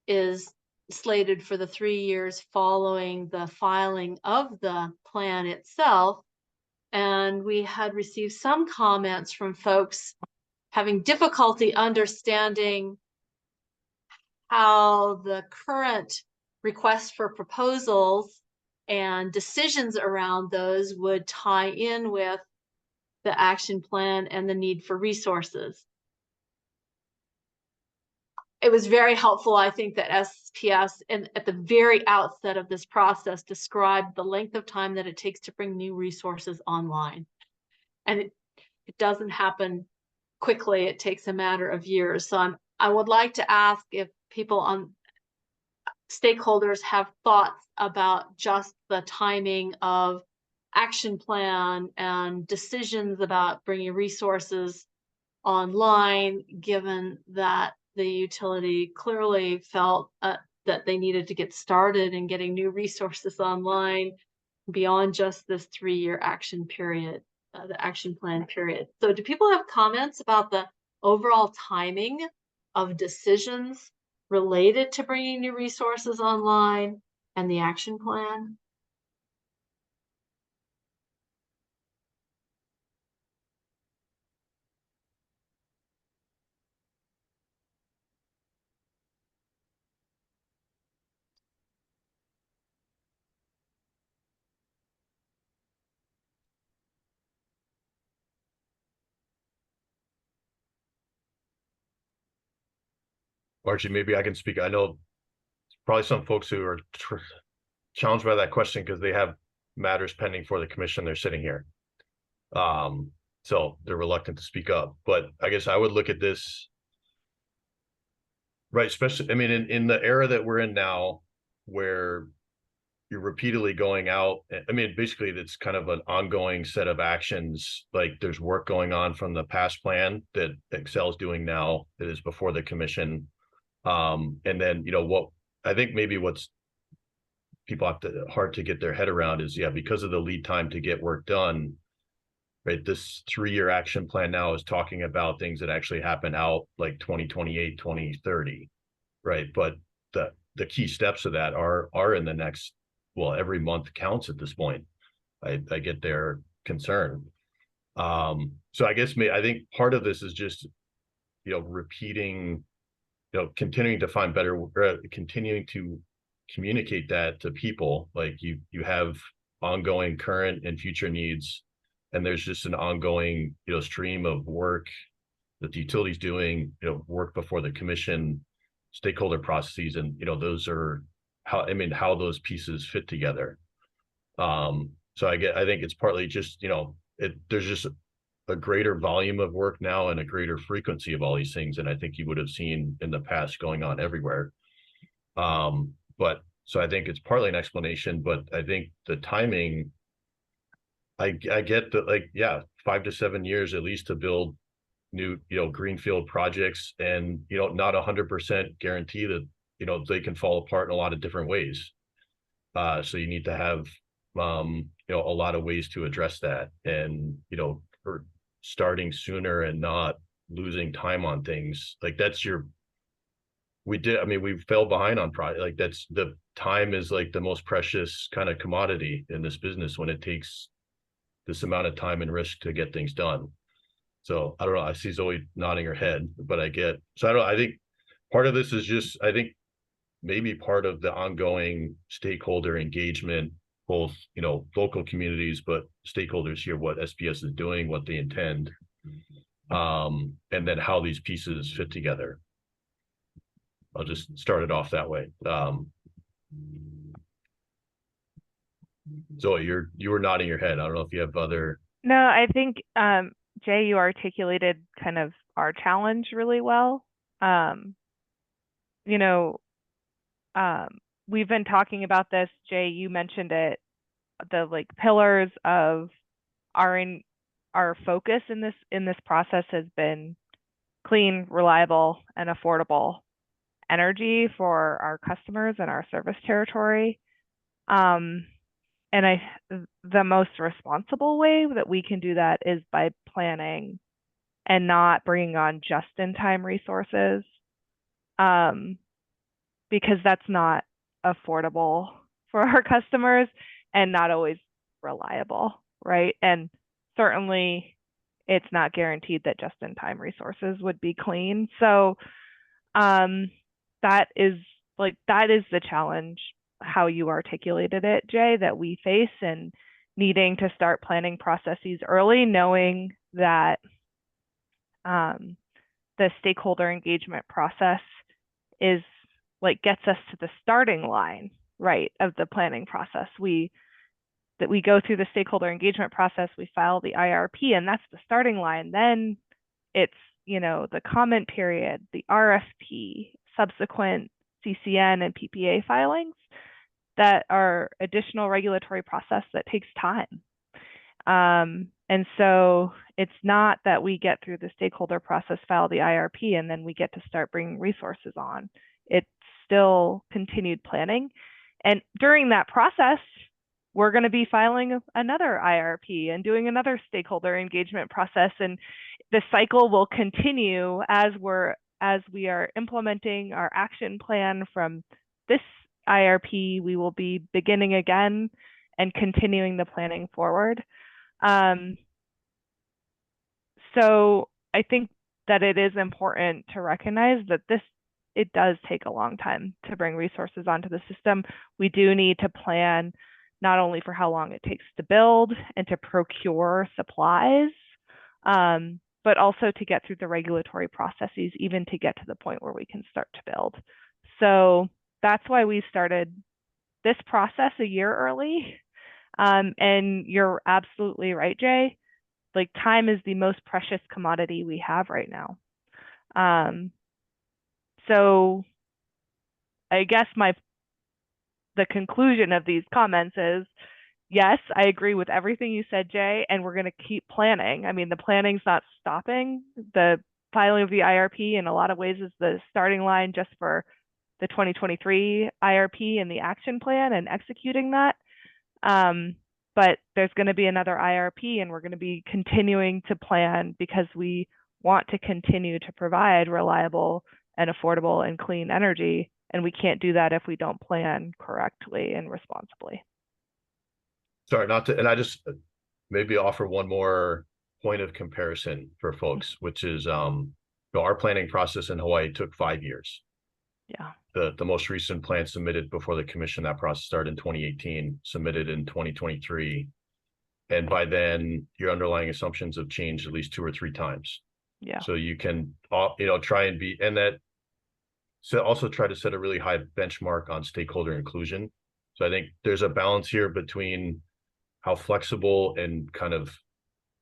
is slated for the 3 years following the filing of the plan itself. And we had received some comments from folks having difficulty understanding how the current requests for proposals and decisions around those would tie in with the action plan and the need for resources. it was very helpful, I think, that SPS at the very outset of this process described the length of time that it takes to bring new resources online. And it doesn't happen quickly. It takes a matter of years. So I would like to ask if people on stakeholders have thoughts about just the timing of action plan and decisions about bringing resources online, given that the utility clearly felt that they needed to get started in getting new resources online beyond just this 3-year action period, the action plan period. So do people have comments about the overall timing of decisions related to bringing new resources online and the action plan? Archie, maybe I can speak. I know probably some folks who are challenged by that question because they have matters pending for the commission. They're sitting here. So they're reluctant to speak up. But I guess I would look at this, right, especially, I mean, in the era that we're in now, where you're repeatedly going out, I mean, basically it's kind of an ongoing set of actions. Like there's work going on from the past plan that Excel's doing now that is before the commission. And then, you know, what I think maybe what's people have to hard to get their head around is, yeah, because of the lead time to get work done, right? This 3-year action plan now is talking about things that actually happen out like 2028, 2030, right? But the key steps of that are in the next, well, every month counts at this point. I get their concern. So I guess I think part of this is just, you know, repeating, you know, continuing to find better, continuing to communicate that to people. Like you have ongoing current and future needs, and there's just an ongoing, you know, stream of work that the utility's doing, you know, work before the commission, stakeholder processes, and, you know, those are how those pieces fit together. So I think it's partly just, you know, there's just a greater volume of work now and a greater frequency of all these things, and I think you would have seen in the past going on everywhere. But so I think it's partly an explanation, but I think the timing, I get that, like, yeah, 5 to 7 years at least to build new, you know, greenfield projects, and, you know, not 100% guarantee that, you know, they can fall apart in a lot of different ways. So you need to have, you know, a lot of ways to address that, and, you know, for starting sooner and not losing time on things like that's we fell behind on project. Like that's the time is like the most precious kind of commodity in this business when it takes this amount of time and risk to get things done. So I don't know. I see Zoe nodding her head, but I think part of this is just, I think maybe part of the ongoing stakeholder engagement, both, you know, local communities, but stakeholders hear what SPS is doing, what they intend, and then how these pieces fit together. I'll just start it off that way. Zoe, you were nodding your head. I don't know if you have other. No, I think Jay, you articulated kind of our challenge really well. You know, we've been talking about this. Jay, you mentioned it. The like pillars of our focus in this process has been clean, reliable, and affordable energy for our customers and our service territory. And the most responsible way that we can do that is by planning and not bringing on just-in-time resources, because that's not affordable for our customers and not always reliable, right? And certainly it's not guaranteed that just-in-time resources would be clean. So that is the challenge, how you articulated it, Jay, that we face, and needing to start planning processes early, knowing that the stakeholder engagement process is like gets us to the starting line, right, of the planning process. We go through the stakeholder engagement process, we file the IRP, and that's the starting line. Then it's, you know, the comment period, the RFP, subsequent CCN and PPA filings that are additional regulatory process that takes time. And so it's not that we get through the stakeholder process, file the IRP, and then we get to start bringing resources on. It's still continued planning. And during that process, we're going to be filing another IRP and doing another stakeholder engagement process. And the cycle will continue as we are implementing our action plan from this IRP. We will be beginning again and continuing the planning forward. So I think that it is important to recognize that it does take a long time to bring resources onto the system. We do need to plan not only for how long it takes to build and to procure supplies, but also to get through the regulatory processes, even to get to the point where we can start to build. So that's why we started this process a year early. And you're absolutely right, Jay. Like, time is the most precious commodity we have right now. So I guess the conclusion of these comments is, yes, I agree with everything you said, Jay, and we're going to keep planning. I mean, the planning's not stopping. The filing of the IRP in a lot of ways is the starting line just for the 2023 IRP and the action plan and executing that. But there's going to be another IRP, and we're going to be continuing to plan because we want to continue to provide reliable and affordable and clean energy. And we can't do that if we don't plan correctly and responsibly. Sorry, and I just maybe offer one more point of comparison for folks, which is our planning process in Hawaii took 5 years. Yeah. The most recent plan submitted before the commission, that process started in 2018, submitted in 2023. And by then your underlying assumptions have changed at least 2 or 3 times. Yeah. So you can, try and be, and that, so also try to set a really high benchmark on stakeholder inclusion. So I think there's a balance here between how flexible and kind of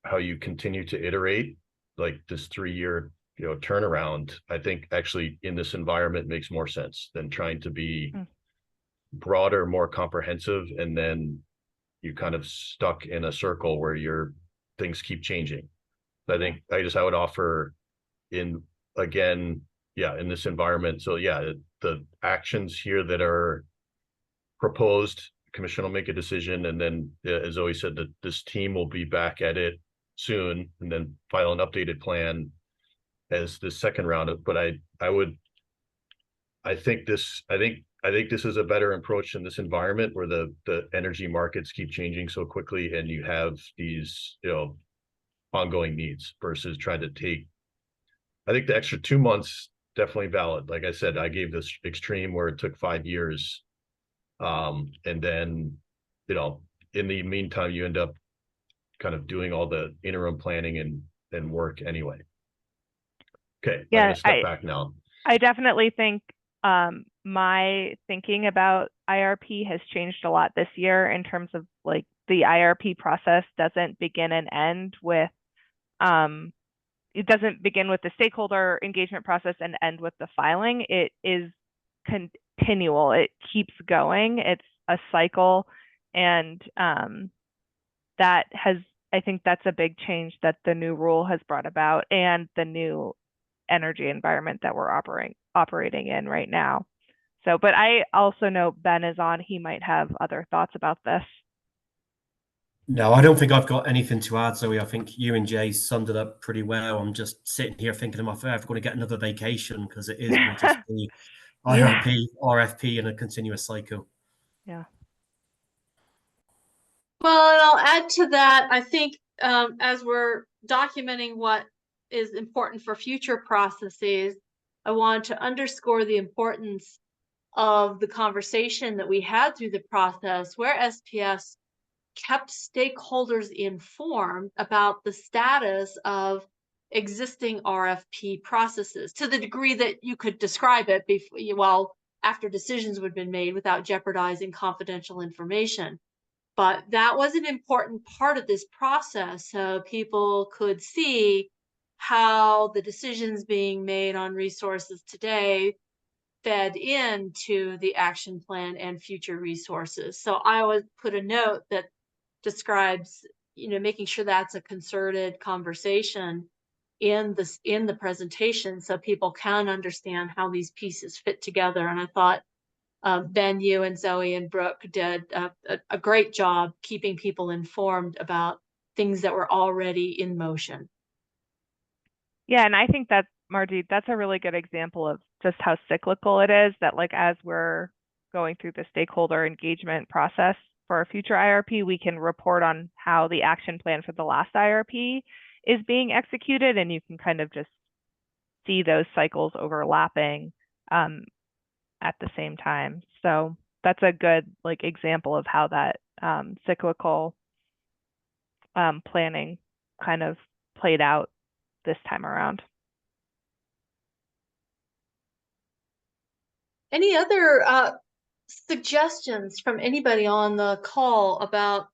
how you continue to iterate, like this 3-year turnaround. I think actually in this environment makes more sense than trying to be broader, more comprehensive, and then you kind of stuck in a circle where things keep changing. I think I would offer in this environment. So the actions here that are proposed, commission will make a decision, and then as Zoe said, that this team will be back at it soon and then file an updated plan as the second round. But I think this is a better approach in this environment where the energy markets keep changing so quickly and you have these ongoing needs versus trying to take. I think the extra 2 months definitely valid. Like I said, I gave this extreme where it took 5 years, and then in the meantime you end up kind of doing all the interim planning and work anyway. Okay, I'm gonna step back now. I definitely think my thinking about IRP has changed a lot this year in terms of like the IRP process doesn't begin and end with it doesn't begin with the stakeholder engagement process and end with the filing. It is continual. It keeps going. It's a cycle, and I think that's a big change that the new rule has brought about, and the new energy environment that we're operating in right now. So, but I also know Ben is on. He might have other thoughts about this. No, I don't think I've got anything to add, Zoe. I think you and Jay summed it up pretty well. I'm just sitting here thinking, am I ever going to get another vacation? Because it will just be IRP, RFP, and a continuous cycle. Yeah. Well, and I'll add to that. I think as we're documenting what is important for future processes, I want to underscore the importance of the conversation that we had through the process where SPS kept stakeholders informed about the status of existing RFP processes to the degree that you could describe it before, well, after decisions would have been made without jeopardizing confidential information. But that was an important part of this process, so people could see how the decisions being made on resources today fed into the action plan and future resources. So I would put a note that describes, making sure that's a concerted conversation in the presentation so people can understand how these pieces fit together. And I thought Ben, you and Zoe and Brooke did a great job keeping people informed about things that were already in motion. Yeah, and I think that, Margie, that's a really good example of just how cyclical it is, that like as we're going through the stakeholder engagement process for a future IRP, we can report on how the action plan for the last IRP is being executed, and you can kind of just see those cycles overlapping at the same time. So that's a good example of how that cyclical planning kind of played out this time around. Any other suggestions from anybody on the call about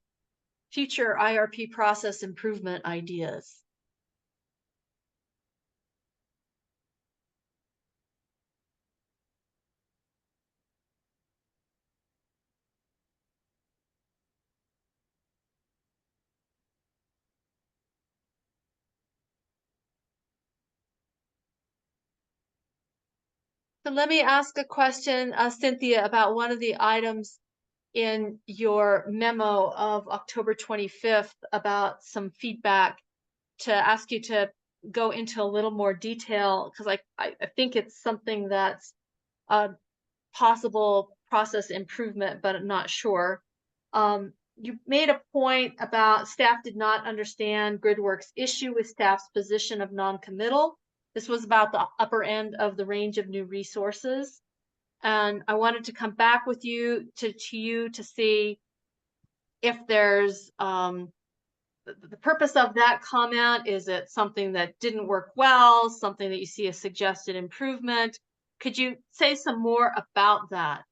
future IRP process improvement ideas? So let me ask a question, Cynthia, about one of the items in your memo of October 25th about some feedback, to ask you to go into a little more detail, because I think it's something that's a possible process improvement, but I'm not sure. You made a point about staff did not understand GridWorks' issue with staff's position of non-committal. This was about the upper end of the range of new resources. And I wanted to come back with you to see if there's the purpose of that comment. Is it something that didn't work well, something that you see a suggested improvement? Could you say some more about that?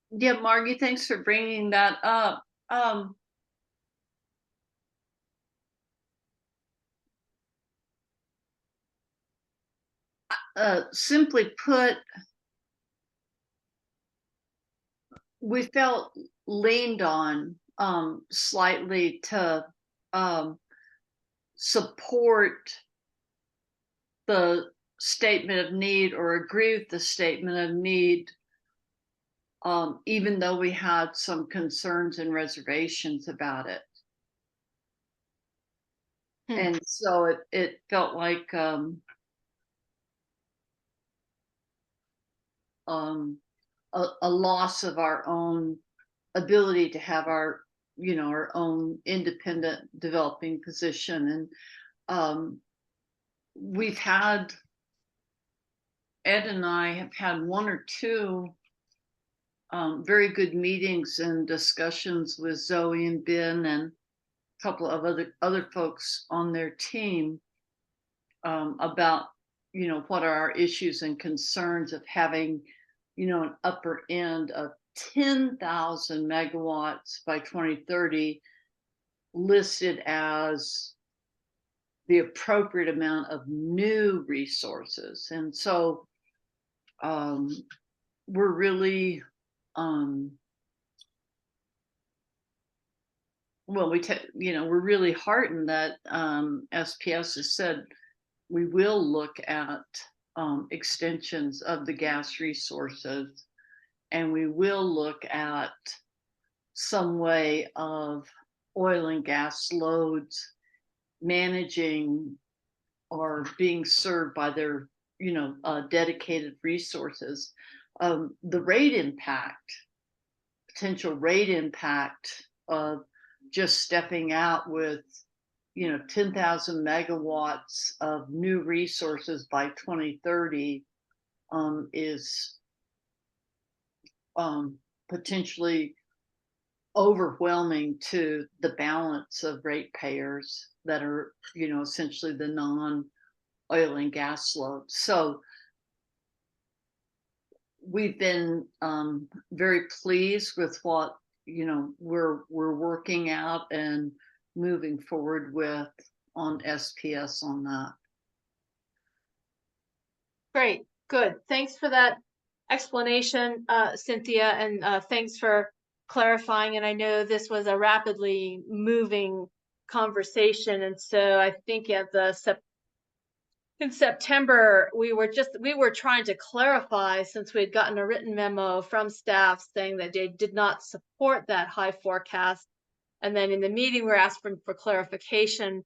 Yeah, Margie, thanks for bringing that up. Simply put, we felt leaned on slightly to support the statement of need or agree with the statement of need, even though we had some concerns and reservations about it. And so it felt like a loss of our own ability to have our own independent developing position. And we've had, Ed and I have had one or two very good meetings and discussions with Zoe and Ben and a couple of other folks on their team about what are our issues and concerns of having an upper end of 10,000 megawatts by 2030 listed as the appropriate amount of new resources. And so we're really we're really heartened that SPS has said we will look at extensions of the gas resources, and we will look at some way of oil and gas loads managing or being served by their dedicated resources. The rate impact, potential rate impact of just stepping out with 10,000 megawatts of new resources by 2030 is potentially overwhelming to the balance of ratepayers. that are, essentially the non-oil and gas loads. So we've been very pleased with what, we're working out and moving forward with on SPS on that. Great, good. Thanks for that explanation, Cynthia, and thanks for clarifying. And I know this was a rapidly moving conversation, and so I think at in September we were trying to clarify, since we had gotten a written memo from staff saying that they did not support that high forecast. And then in the meeting, we're asking for clarification,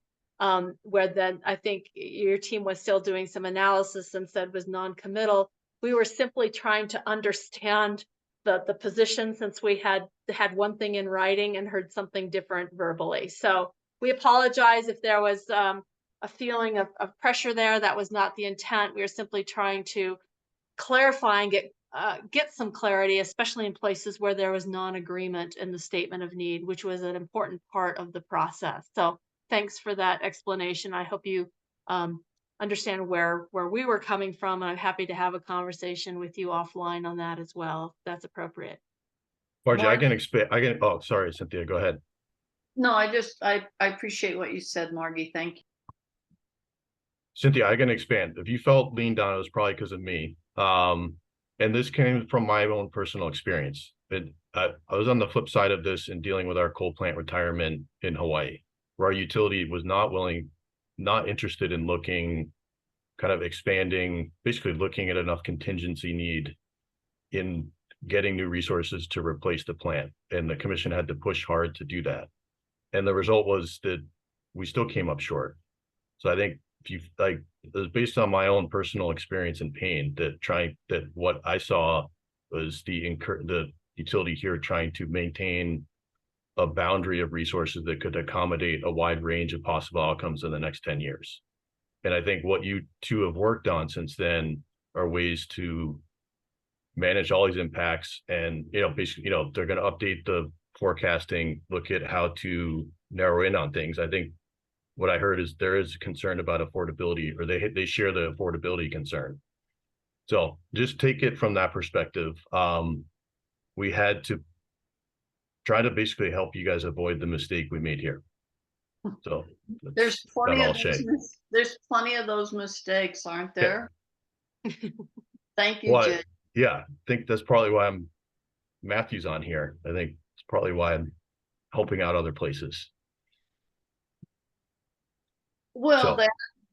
where then I think your team was still doing some analysis and said was non-committal. We were simply trying to understand the position, since we had one thing in writing and heard something different verbally. So we apologize if there was a feeling of pressure there. That was not the intent. We were simply trying to clarify and get some clarity, especially in places where there was non-agreement in the statement of need, which was an important part of the process. So thanks for that explanation. I hope you understand where we were coming from, and I'm happy to have a conversation with you offline on that as well, if that's appropriate. Margie, oh, sorry, Cynthia, go ahead. No, I appreciate what you said, Margie. Thank you. Cynthia, I can expand. If you felt leaned on, it was probably because of me. And this came from my own personal experience. I was on the flip side of this in dealing with our coal plant retirement in Hawaii, where our utility was not interested in looking, kind of expanding, basically looking at enough contingency need in getting new resources to replace the plant. And the commission had to push hard to do that. And the result was that we still came up short. So I think it was based on my own personal experience and pain that what I saw was the utility here trying to maintain a boundary of resources that could accommodate a wide range of possible outcomes in the next 10 years. And I think what you two have worked on since then are ways to manage all these impacts. And, basically, they're going to update the forecasting, look at how to narrow in on things. I think what I heard is there is concern about affordability, or they share the affordability concern. So just take it from that perspective. We had to try to basically help you guys avoid the mistake we made here. So there's plenty of those mistakes, aren't there? Yeah. Thank you, Jay. Yeah, I think that's probably why Matthew's on here. I think it's probably why I'm helping out other places. Well,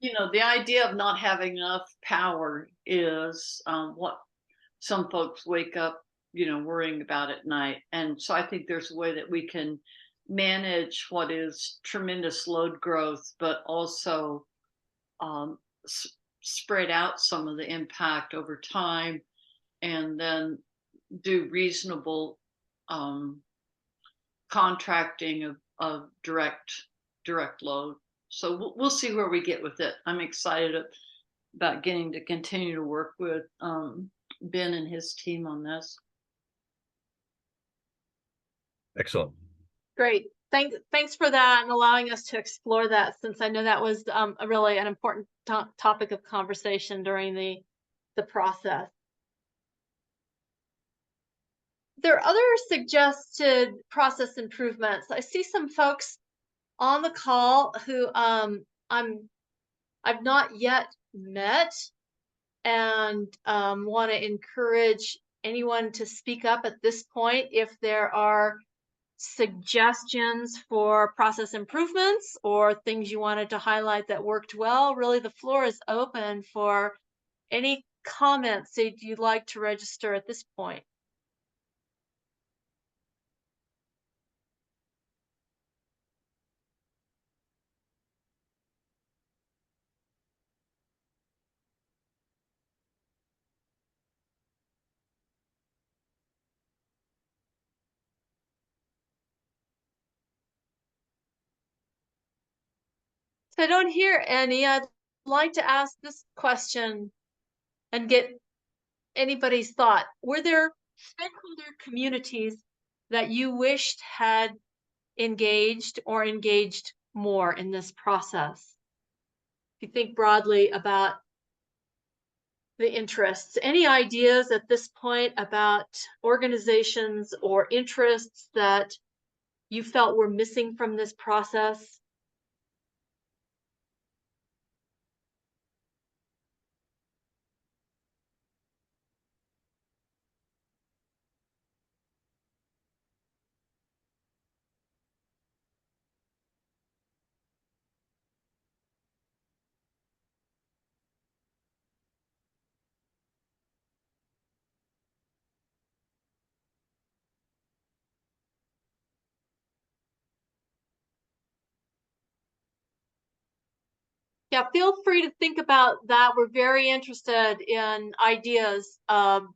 the idea of not having enough power is what some folks wake up, worrying about at night. And so I think there's a way that we can manage what is tremendous load growth, but also spread out some of the impact over time, and then do reasonable contracting of direct load. So we'll see where we get with it. I'm excited about getting to continue to work with Ben and his team on this. Excellent. Great. Thanks for that and allowing us to explore that, since I know that was really an important topic of conversation during the process. There are other suggested process improvements. I see some folks on the call who I've not yet met, and want to encourage anyone to speak up at this point if there are suggestions for process improvements or things you wanted to highlight that worked well. Really, the floor is open for any comments that you'd like to register at this point. If I don't hear any, I'd like to ask this question and get anybody's thought. Were there stakeholder communities that you wished had engaged or engaged more in this process? If you think broadly about the interests, any ideas at this point about organizations or interests that you felt were missing from this process? Yeah, feel free to think about that. We're very interested in ideas of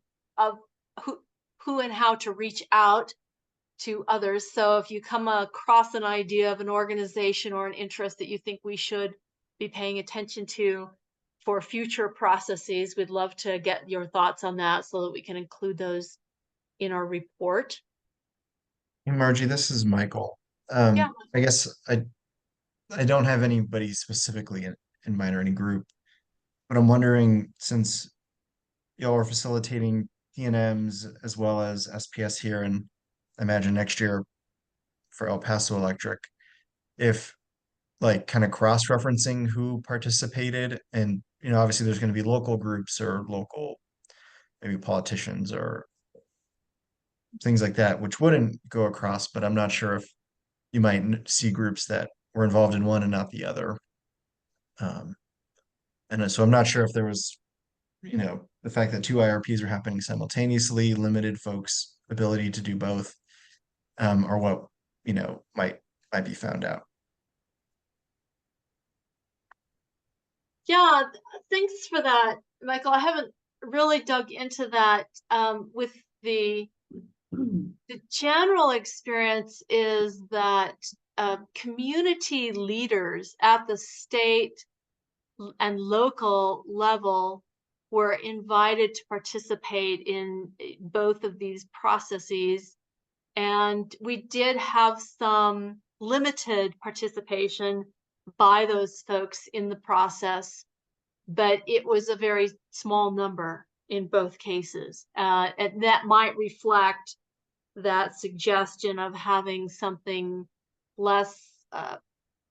who and how to reach out to others. So if you come across an idea of an organization or an interest that you think we should be paying attention to for future processes, we'd love to get your thoughts on that so that we can include those in our report. Hey, Margie, this is Michael. Yeah. I guess I don't have anybody specifically in mind or any group, but I'm wondering, since y'all are facilitating TNMs as well as SPS here, and I imagine next year for El Paso Electric, if like kind of cross-referencing who participated, and obviously there's going to be local groups or local maybe politicians or things like that, which wouldn't go across, but I'm not sure if you might see groups that were involved in one and not the other. And so I'm not sure if there was, the fact that two IRPs are happening simultaneously limited folks' ability to do both, or what, might be found out. Yeah, thanks for that, Michael. I haven't really dug into that. With the general experience is that community leaders at the state and local level were invited to participate in both of these processes. And we did have some limited participation by those folks in the process, but it was a very small number in both cases. And that might reflect that suggestion of having something less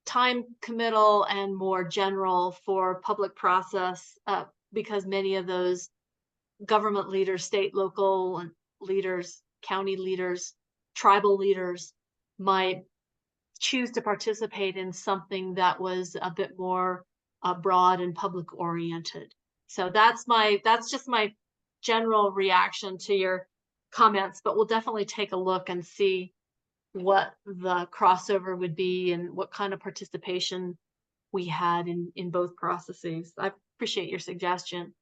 time committal and more general for public process, because many of those government leaders, state, local leaders, county leaders, tribal leaders might choose to participate in something that was a bit more broad and public oriented. So that's just my general reaction to your comments, but we'll definitely take a look and see what the crossover would be and what kind of participation we had in both processes. I appreciate your suggestion.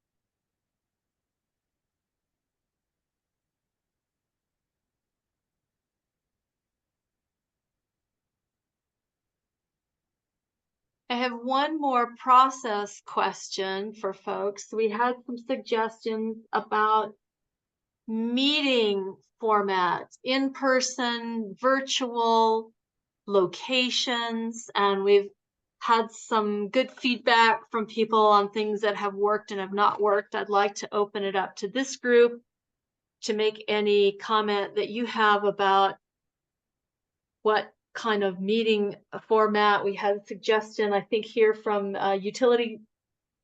I have one more process question for folks. We had some suggestions about meeting formats, in-person, virtual, locations, and we've had some good feedback from people on things that have worked and have not worked. I'd like to open it up to this group to make any comment that you have about what kind of meeting format. We had a suggestion, I think, here from utility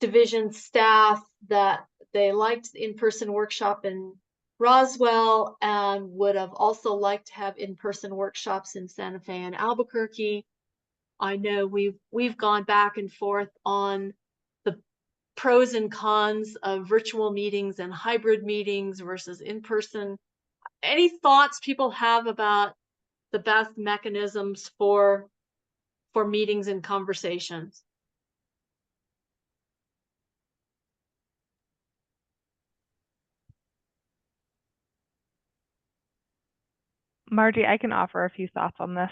division staff that they liked the in-person workshop in Roswell and would have also liked to have in-person workshops in Santa Fe and Albuquerque. I know we've gone back and forth on the pros and cons of virtual meetings and hybrid meetings versus in-person. Any thoughts people have about the best mechanisms for meetings and conversations? Margie, I can offer a few thoughts on this.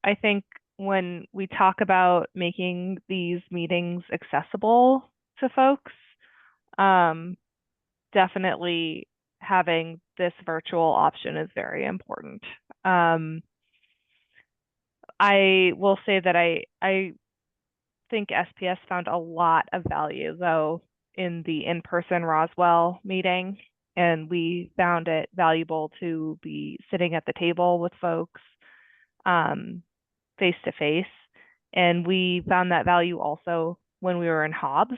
I think when we talk about making these meetings accessible to folks, definitely having this virtual option is very important. I will say that I think SPS found a lot of value though in the in-person Roswell meeting, and we found it valuable to be sitting at the table with folks face to face, and we found that value also when we were in Hobbs.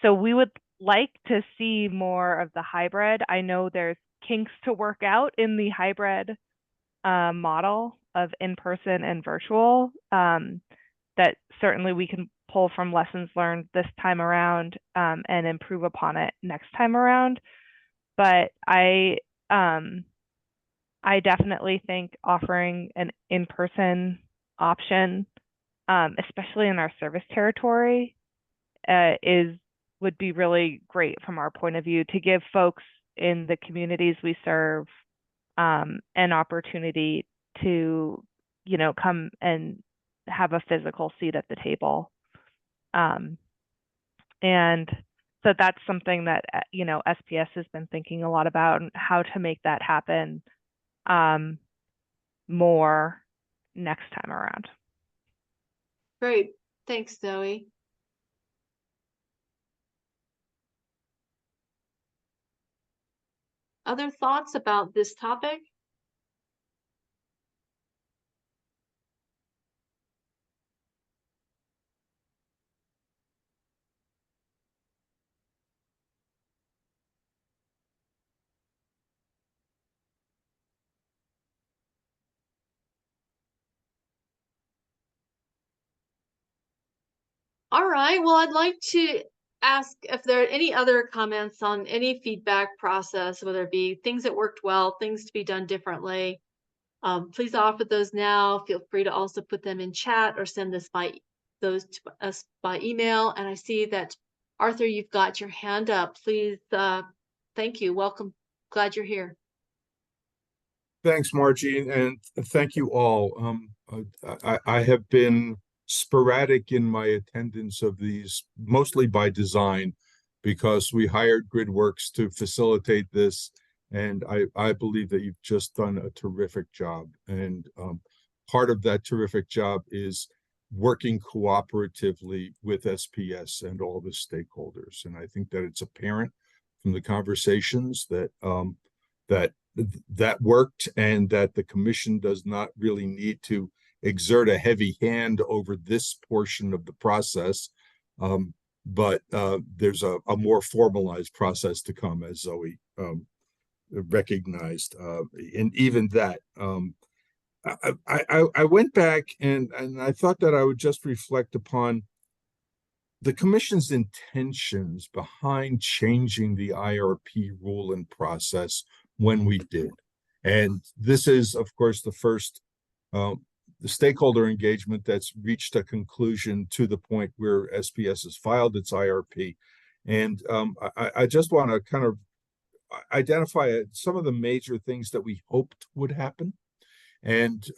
So we would like to see more of the hybrid. I know there's kinks to work out in the hybrid model of in-person and virtual, that certainly we can pull from lessons learned this time around, and improve upon it next time around. But I definitely think offering an in-person option, especially in our service territory, would be really great from our point of view to give folks in the communities we serve an opportunity to, come and have a physical seat at the table. And so that's something that, SPS has been thinking a lot about, and how to make that happen more next time around. Great. Thanks, Zoe. Other thoughts about this topic? All right, well, I'd like to ask if there are any other comments on any feedback process, whether it be things that worked well, things to be done differently. Please offer those now. Feel free to also put them in chat or send those to us by email. And I see that, Arthur, you've got your hand up. Please, thank you. Welcome. Glad you're here. Thanks, Margie, and thank you all. I have been sporadic in my attendance of these, mostly by design, because we hired GridWorks to facilitate this, and I believe that you've just done a terrific job. And part of that terrific job is working cooperatively with SPS and all the stakeholders. And I think that it's apparent from the conversations that that worked, and that the commission does not really need to exert a heavy hand over this portion of the process. But there's a more formalized process to come, as Zoe recognized. And even that, I went back and I thought that I would just reflect upon the commission's intentions behind changing the IRP rule and process when we did. And this is, of course, the first the stakeholder engagement that's reached a conclusion to the point where SPS has filed its IRP. And I just want to kind of identify some of the major things that we hoped would happen. And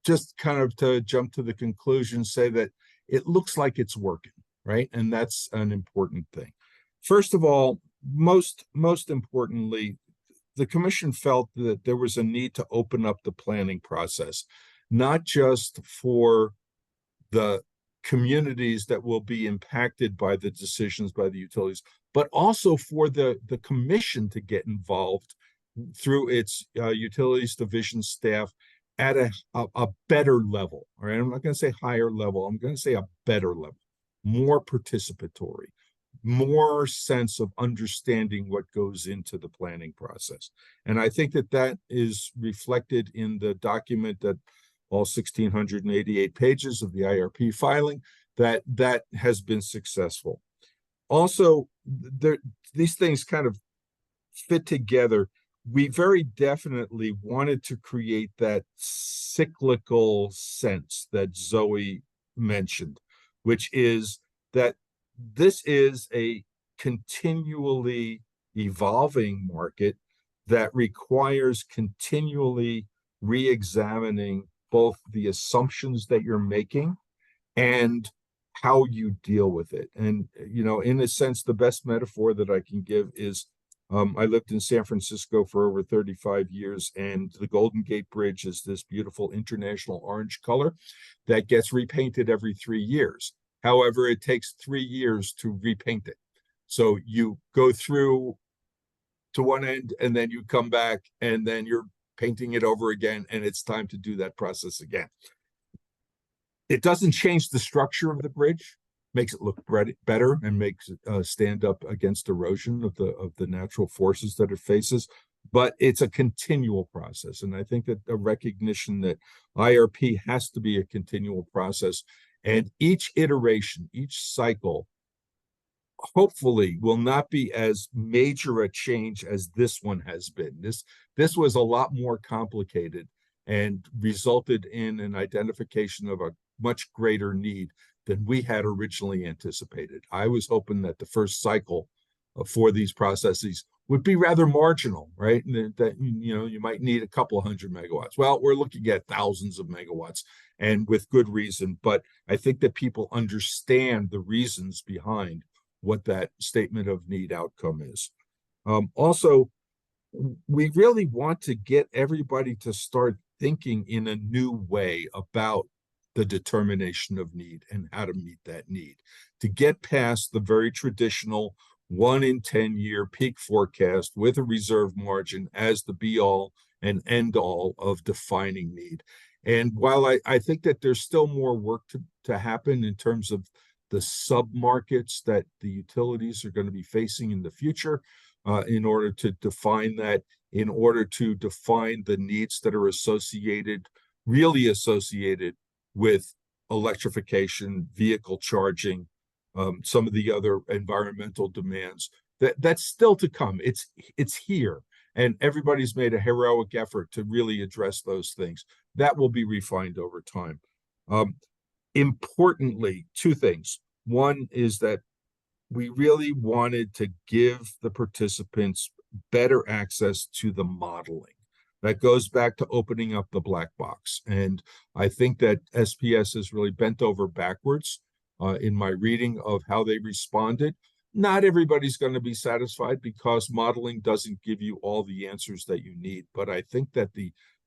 just kind of to jump to the conclusion, say that it looks like it's working, right? And that's an important thing. First of all, most importantly, the commission felt that there was a need to open up the planning process, not just for the communities that will be impacted by the decisions by the utilities, but also for the commission to get involved through its utilities division staff at a better level. All right, I'm not going to say higher level, I'm going to say a better level, more participatory, more sense of understanding what goes into the planning process. And I think that that is reflected in the document, that all 1,688 pages of the IRP filing, that has been successful. Also, these things kind of fit together. We very definitely wanted to create that cyclical sense that Zoe mentioned, which is that this is a continually evolving market that requires continually re-examining both the assumptions that you're making and how you deal with it. And, in a sense, the best metaphor that I can give is I lived in San Francisco for over 35 years, and the Golden Gate Bridge is this beautiful international orange color that gets repainted every 3 years. However, it takes 3 years to repaint it. So you go through to one end and then you come back and then you're painting it over again, and it's time to do that process again. It doesn't change the structure of the bridge, makes it look better and makes it stand up against erosion of the natural forces that it faces. But it's a continual process. And I think that a recognition that IRP has to be a continual process, and each iteration, each cycle, hopefully will not be as major a change as this one has been. This was a lot more complicated and resulted in an identification of a much greater need than we had originally anticipated. I was hoping that the first cycle for these processes would be rather marginal, right? And that, you know, you might need a couple 100 megawatts. Well, we're looking at thousands of megawatts, and with good reason. But I think that people understand the reasons behind what that statement of need outcome is. Also, we really want to get everybody to start thinking in a new way about the determination of need and how to meet that need, to get past the very traditional 1 in 10 year peak forecast with a reserve margin as the be all and end all of defining need. And while I think that there's still more work to happen in terms of the sub-markets that the utilities are going to be facing in the future, in order to define that, in order to define the needs that are really associated with electrification, vehicle charging, some of the other environmental demands. That's still to come. It's here, and everybody's made a heroic effort to really address those things. That will be refined over time. Importantly, two things. One is that we really wanted to give the participants better access to the modeling. That goes back to opening up the black box. And I think that SPS has really bent over backwards in my reading of how they responded. Not everybody's going to be satisfied because modeling doesn't give you all the answers that you need. But I think that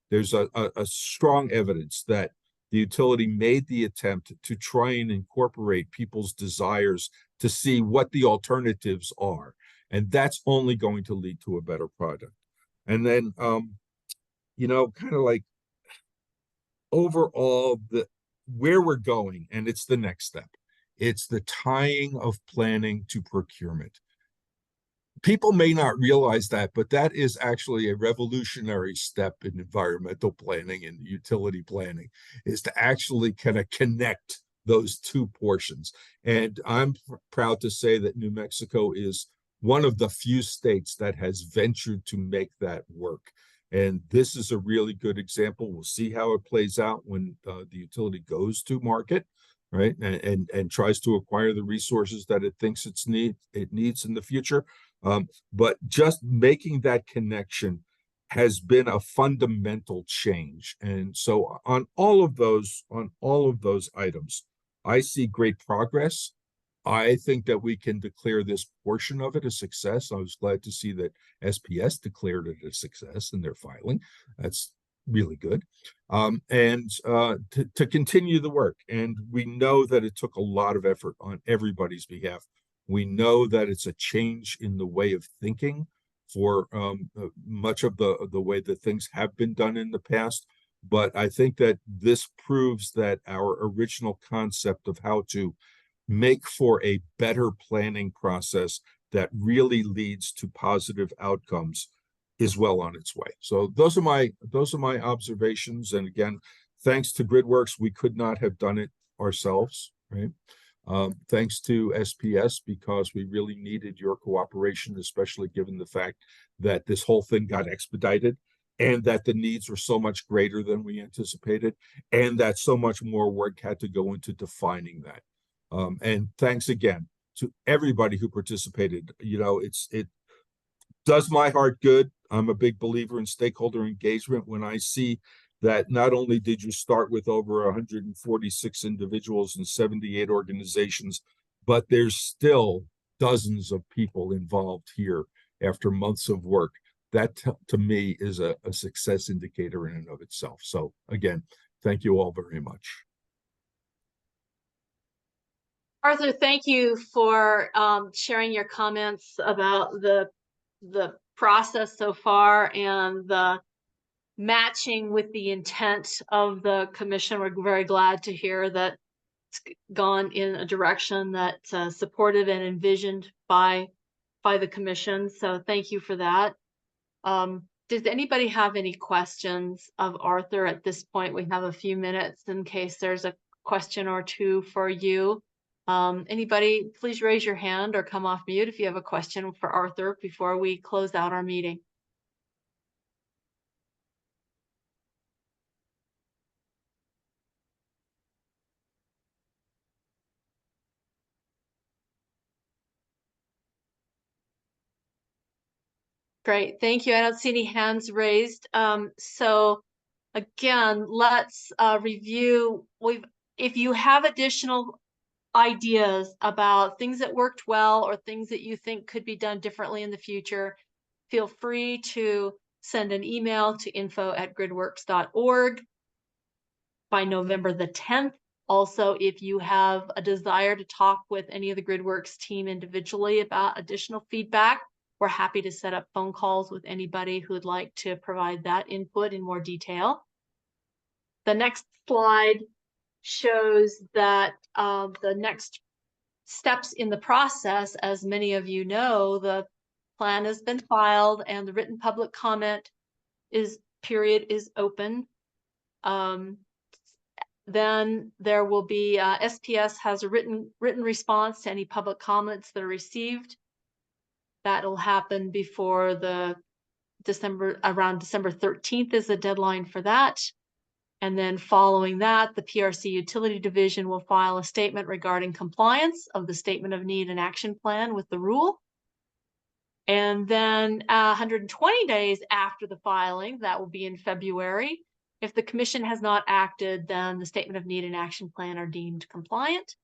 there's a strong evidence that the utility made the attempt to try and incorporate people's desires to see what the alternatives are. And that's only going to lead to a better product. And then, you know, kind of like overall, where we're going, and it's the next step. It's the tying of planning to procurement. People may not realize that, but that is actually a revolutionary step in environmental planning and utility planning, is to actually kind of connect those two portions. And I'm proud to say that New Mexico is one of the few states that has ventured to make that work. And this is a really good example. We'll see how it plays out when the utility goes to market, right? And tries to acquire the resources that it thinks it needs in the future. But just making that connection has been a fundamental change. And so on all of those items, I see great progress. I think that we can declare this portion of it a success. I was glad to see that SPS declared it a success in their filing. That's really good. To continue the work. And we know that it took a lot of effort on everybody's behalf. We know that it's a change in the way of thinking for much of the way that things have been done in the past. But I think that this proves that our original concept of how to make for a better planning process that really leads to positive outcomes is well on its way. So those are my observations. And again, thanks to GridWorks, we could not have done it ourselves, right? Thanks to SPS, because we really needed your cooperation, especially given the fact that this whole thing got expedited and that the needs were so much greater than we anticipated, and that so much more work had to go into defining that. And thanks again to everybody who participated. You know, it does my heart good. I'm a big believer in stakeholder engagement when I see that not only did you start with over 146 individuals and 78 organizations, but there's still dozens of people involved here. after months of work. That to me is a success indicator in and of itself. So again, thank you all very much. Arthur, thank you for sharing your comments about the process so far and the matching with the intent of the commission. We're very glad to hear that it's gone in a direction that's supported and envisioned by the commission. So thank you for that. Does anybody have any questions of Arthur at this point? We have a few minutes in case there's a question or two for you. Anybody, please raise your hand or come off mute if you have a question for Arthur before we close out our meeting. Great, thank you. I don't see any hands raised. So again, let's review. If you have additional ideas about things that worked well or things that you think could be done differently in the future, feel free to send an email to info@gridworks.org by November the 10th. Also, if you have a desire to talk with any of the GridWorks team individually about additional feedback, we're happy to set up phone calls with anybody who would like to provide that input in more detail. The next slide shows that the next steps in the process. As many of you know, the plan has been filed and the written public comment period is open. Then there will be SPS has a written response to any public comments that are received. That'll happen before the around December 13th is the deadline for that. And then following that, the PRC Utility Division will file a statement regarding compliance of the Statement of Need and Action Plan with the rule. And then 120 days after the filing, that will be in February. If the commission has not acted, then the Statement of Need and Action Plan are deemed compliant.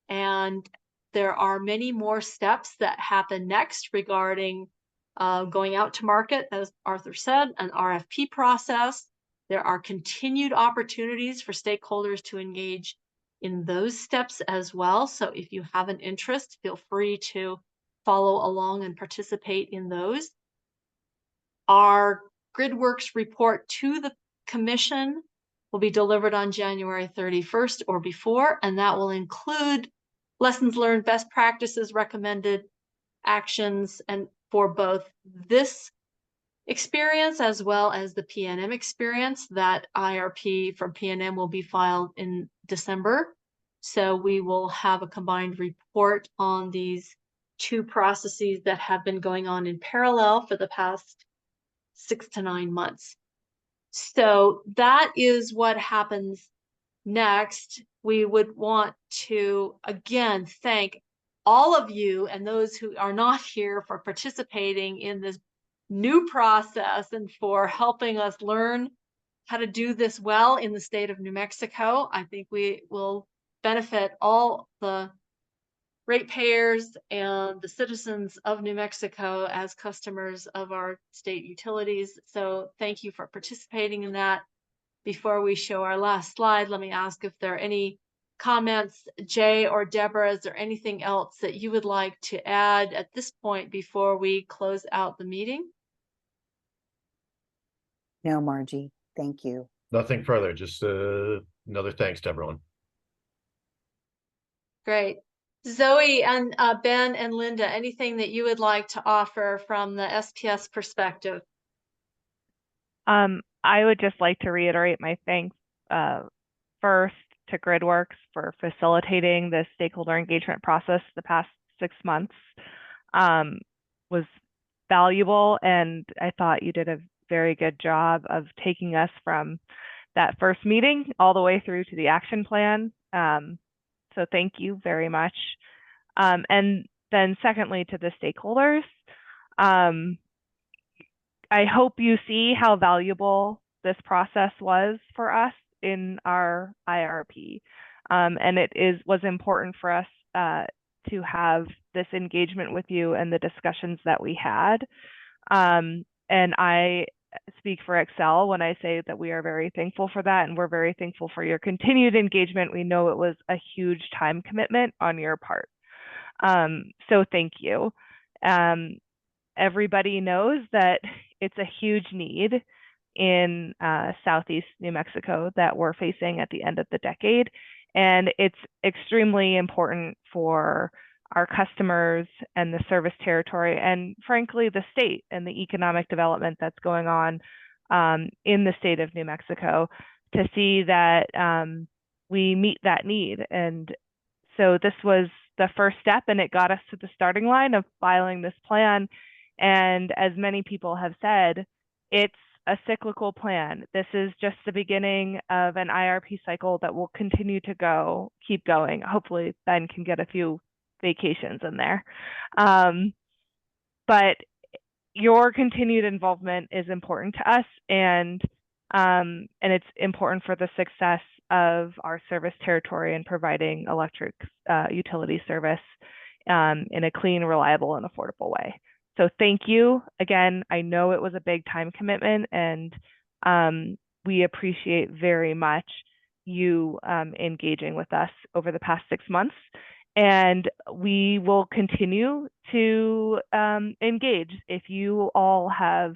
And there are many more steps that happen next regarding going out to market, as Arthur said, an RFP process. There are continued opportunities for stakeholders to engage in those steps as well. So if you have an interest, feel free to follow along and participate in those. Our GridWorks report to the commission will be delivered on January 31st or before, and that will include lessons learned, best practices, recommended actions, and for both this experience as well as the PNM experience. That IRP from PNM will be filed in December. So we will have a combined report on these two processes that have been going on in parallel for the past 6 to 9 months. So that is what happens next. We would want to again thank all of you and those who are not here for participating in this new process and for helping us learn how to do this well in the state of New Mexico. I think we will benefit all the ratepayers and the citizens of New Mexico as customers of our state utilities. So thank you for participating in that. Before we show our last slide, let me ask if there are any comments. Jay or Deborah, is there anything else that you would like to add at this point before we close out the meeting? No, Margie, thank you. Nothing further, just another thanks to everyone. Great. Zoe and Ben and Linda, anything that you would like to offer from the SPS perspective? I would just like to reiterate my thanks first to GridWorks for facilitating the stakeholder engagement process the past 6 months. Was valuable, and I thought you did a very good job of taking us from that first meeting all the way through to the action plan. So thank you very much. And then secondly, to the stakeholders, I hope you see how valuable this process was for us in our IRP. And it was important for us to have this engagement with you and the discussions that we had. And I speak for Excel when I say that we are very thankful for that, and we're very thankful for your continued engagement. We know it was a huge time commitment on your part. So thank you. Everybody knows that it's a huge need in Southeast New Mexico that we're facing at the end of the decade. And it's extremely important for our customers and the service territory, and frankly, the state and the economic development that's going on in the state of New Mexico, to see that we meet that need. And so this was the first step, and it got us to the starting line of filing this plan. And as many people have said, it's a cyclical plan. This is just the beginning of an IRP cycle that will continue to keep going. Hopefully Ben can get a few vacations in there. But your continued involvement is important to us, and it's important for the success of our service territory in providing electric utility service in a clean, reliable, and affordable way. So thank you again. I know it was a big time commitment, and we appreciate very much you engaging with us over the past 6 months. And we will continue to engage. If you all have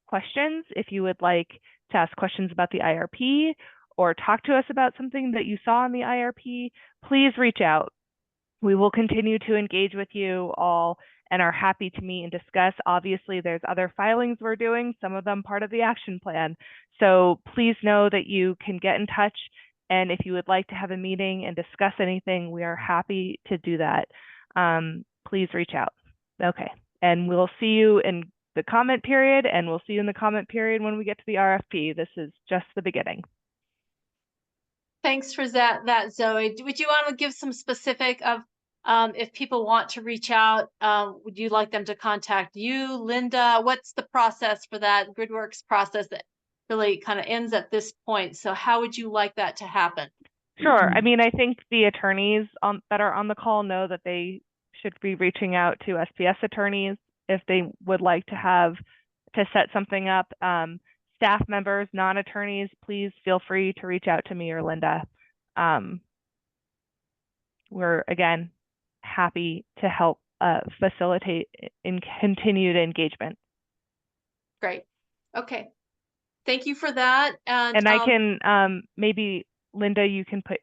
questions, if you would like to ask questions about the IRP or talk to us about something that you saw in the IRP, please reach out. We will continue to engage with you all and are happy to meet and discuss. Obviously, there's other filings we're doing, some of them part of the action plan. So please know that you can get in touch. And if you would like to have a meeting and discuss anything, we are happy to do that. Please reach out. Okay. And we'll see you in the comment period, and we'll see you in the comment period when we get to the RFP. This is just the beginning. Thanks for that, Zoe. Would you want to give some specific of if people want to reach out, would you like them to contact you, Linda? What's the process for that GridWorks process that really kind of ends at this point? So how would you like that to happen? Sure. I mean, I think the attorneys that are on the call know that they should be reaching out to SPS attorneys if they would like to set something up. Staff members, non-attorneys, please feel free to reach out to me or Linda. We're, again, happy to help facilitate in continued engagement. Great. Okay. Thank you for that. And I can, maybe, Linda, you can put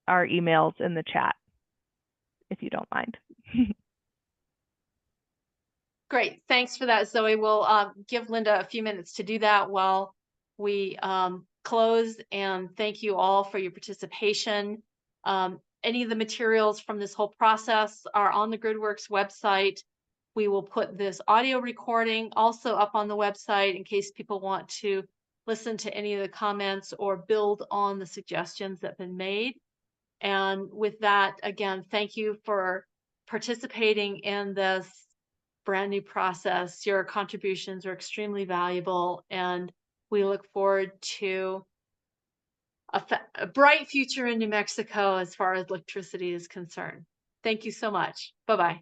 our emails in the chat if you don't mind. Great. Thanks for that, Zoe. We'll give Linda a few minutes to do that while we close. And thank you all for your participation. Any of the materials from this whole process are on the GridWorks website. We will put this audio recording also up on the website in case people want to listen to any of the comments or build on the suggestions that have been made. And with that, again, thank you for participating in this brand new process. Your contributions are extremely valuable, and we look forward to a bright future in New Mexico as far as electricity is concerned. Thank you so much. Bye-bye.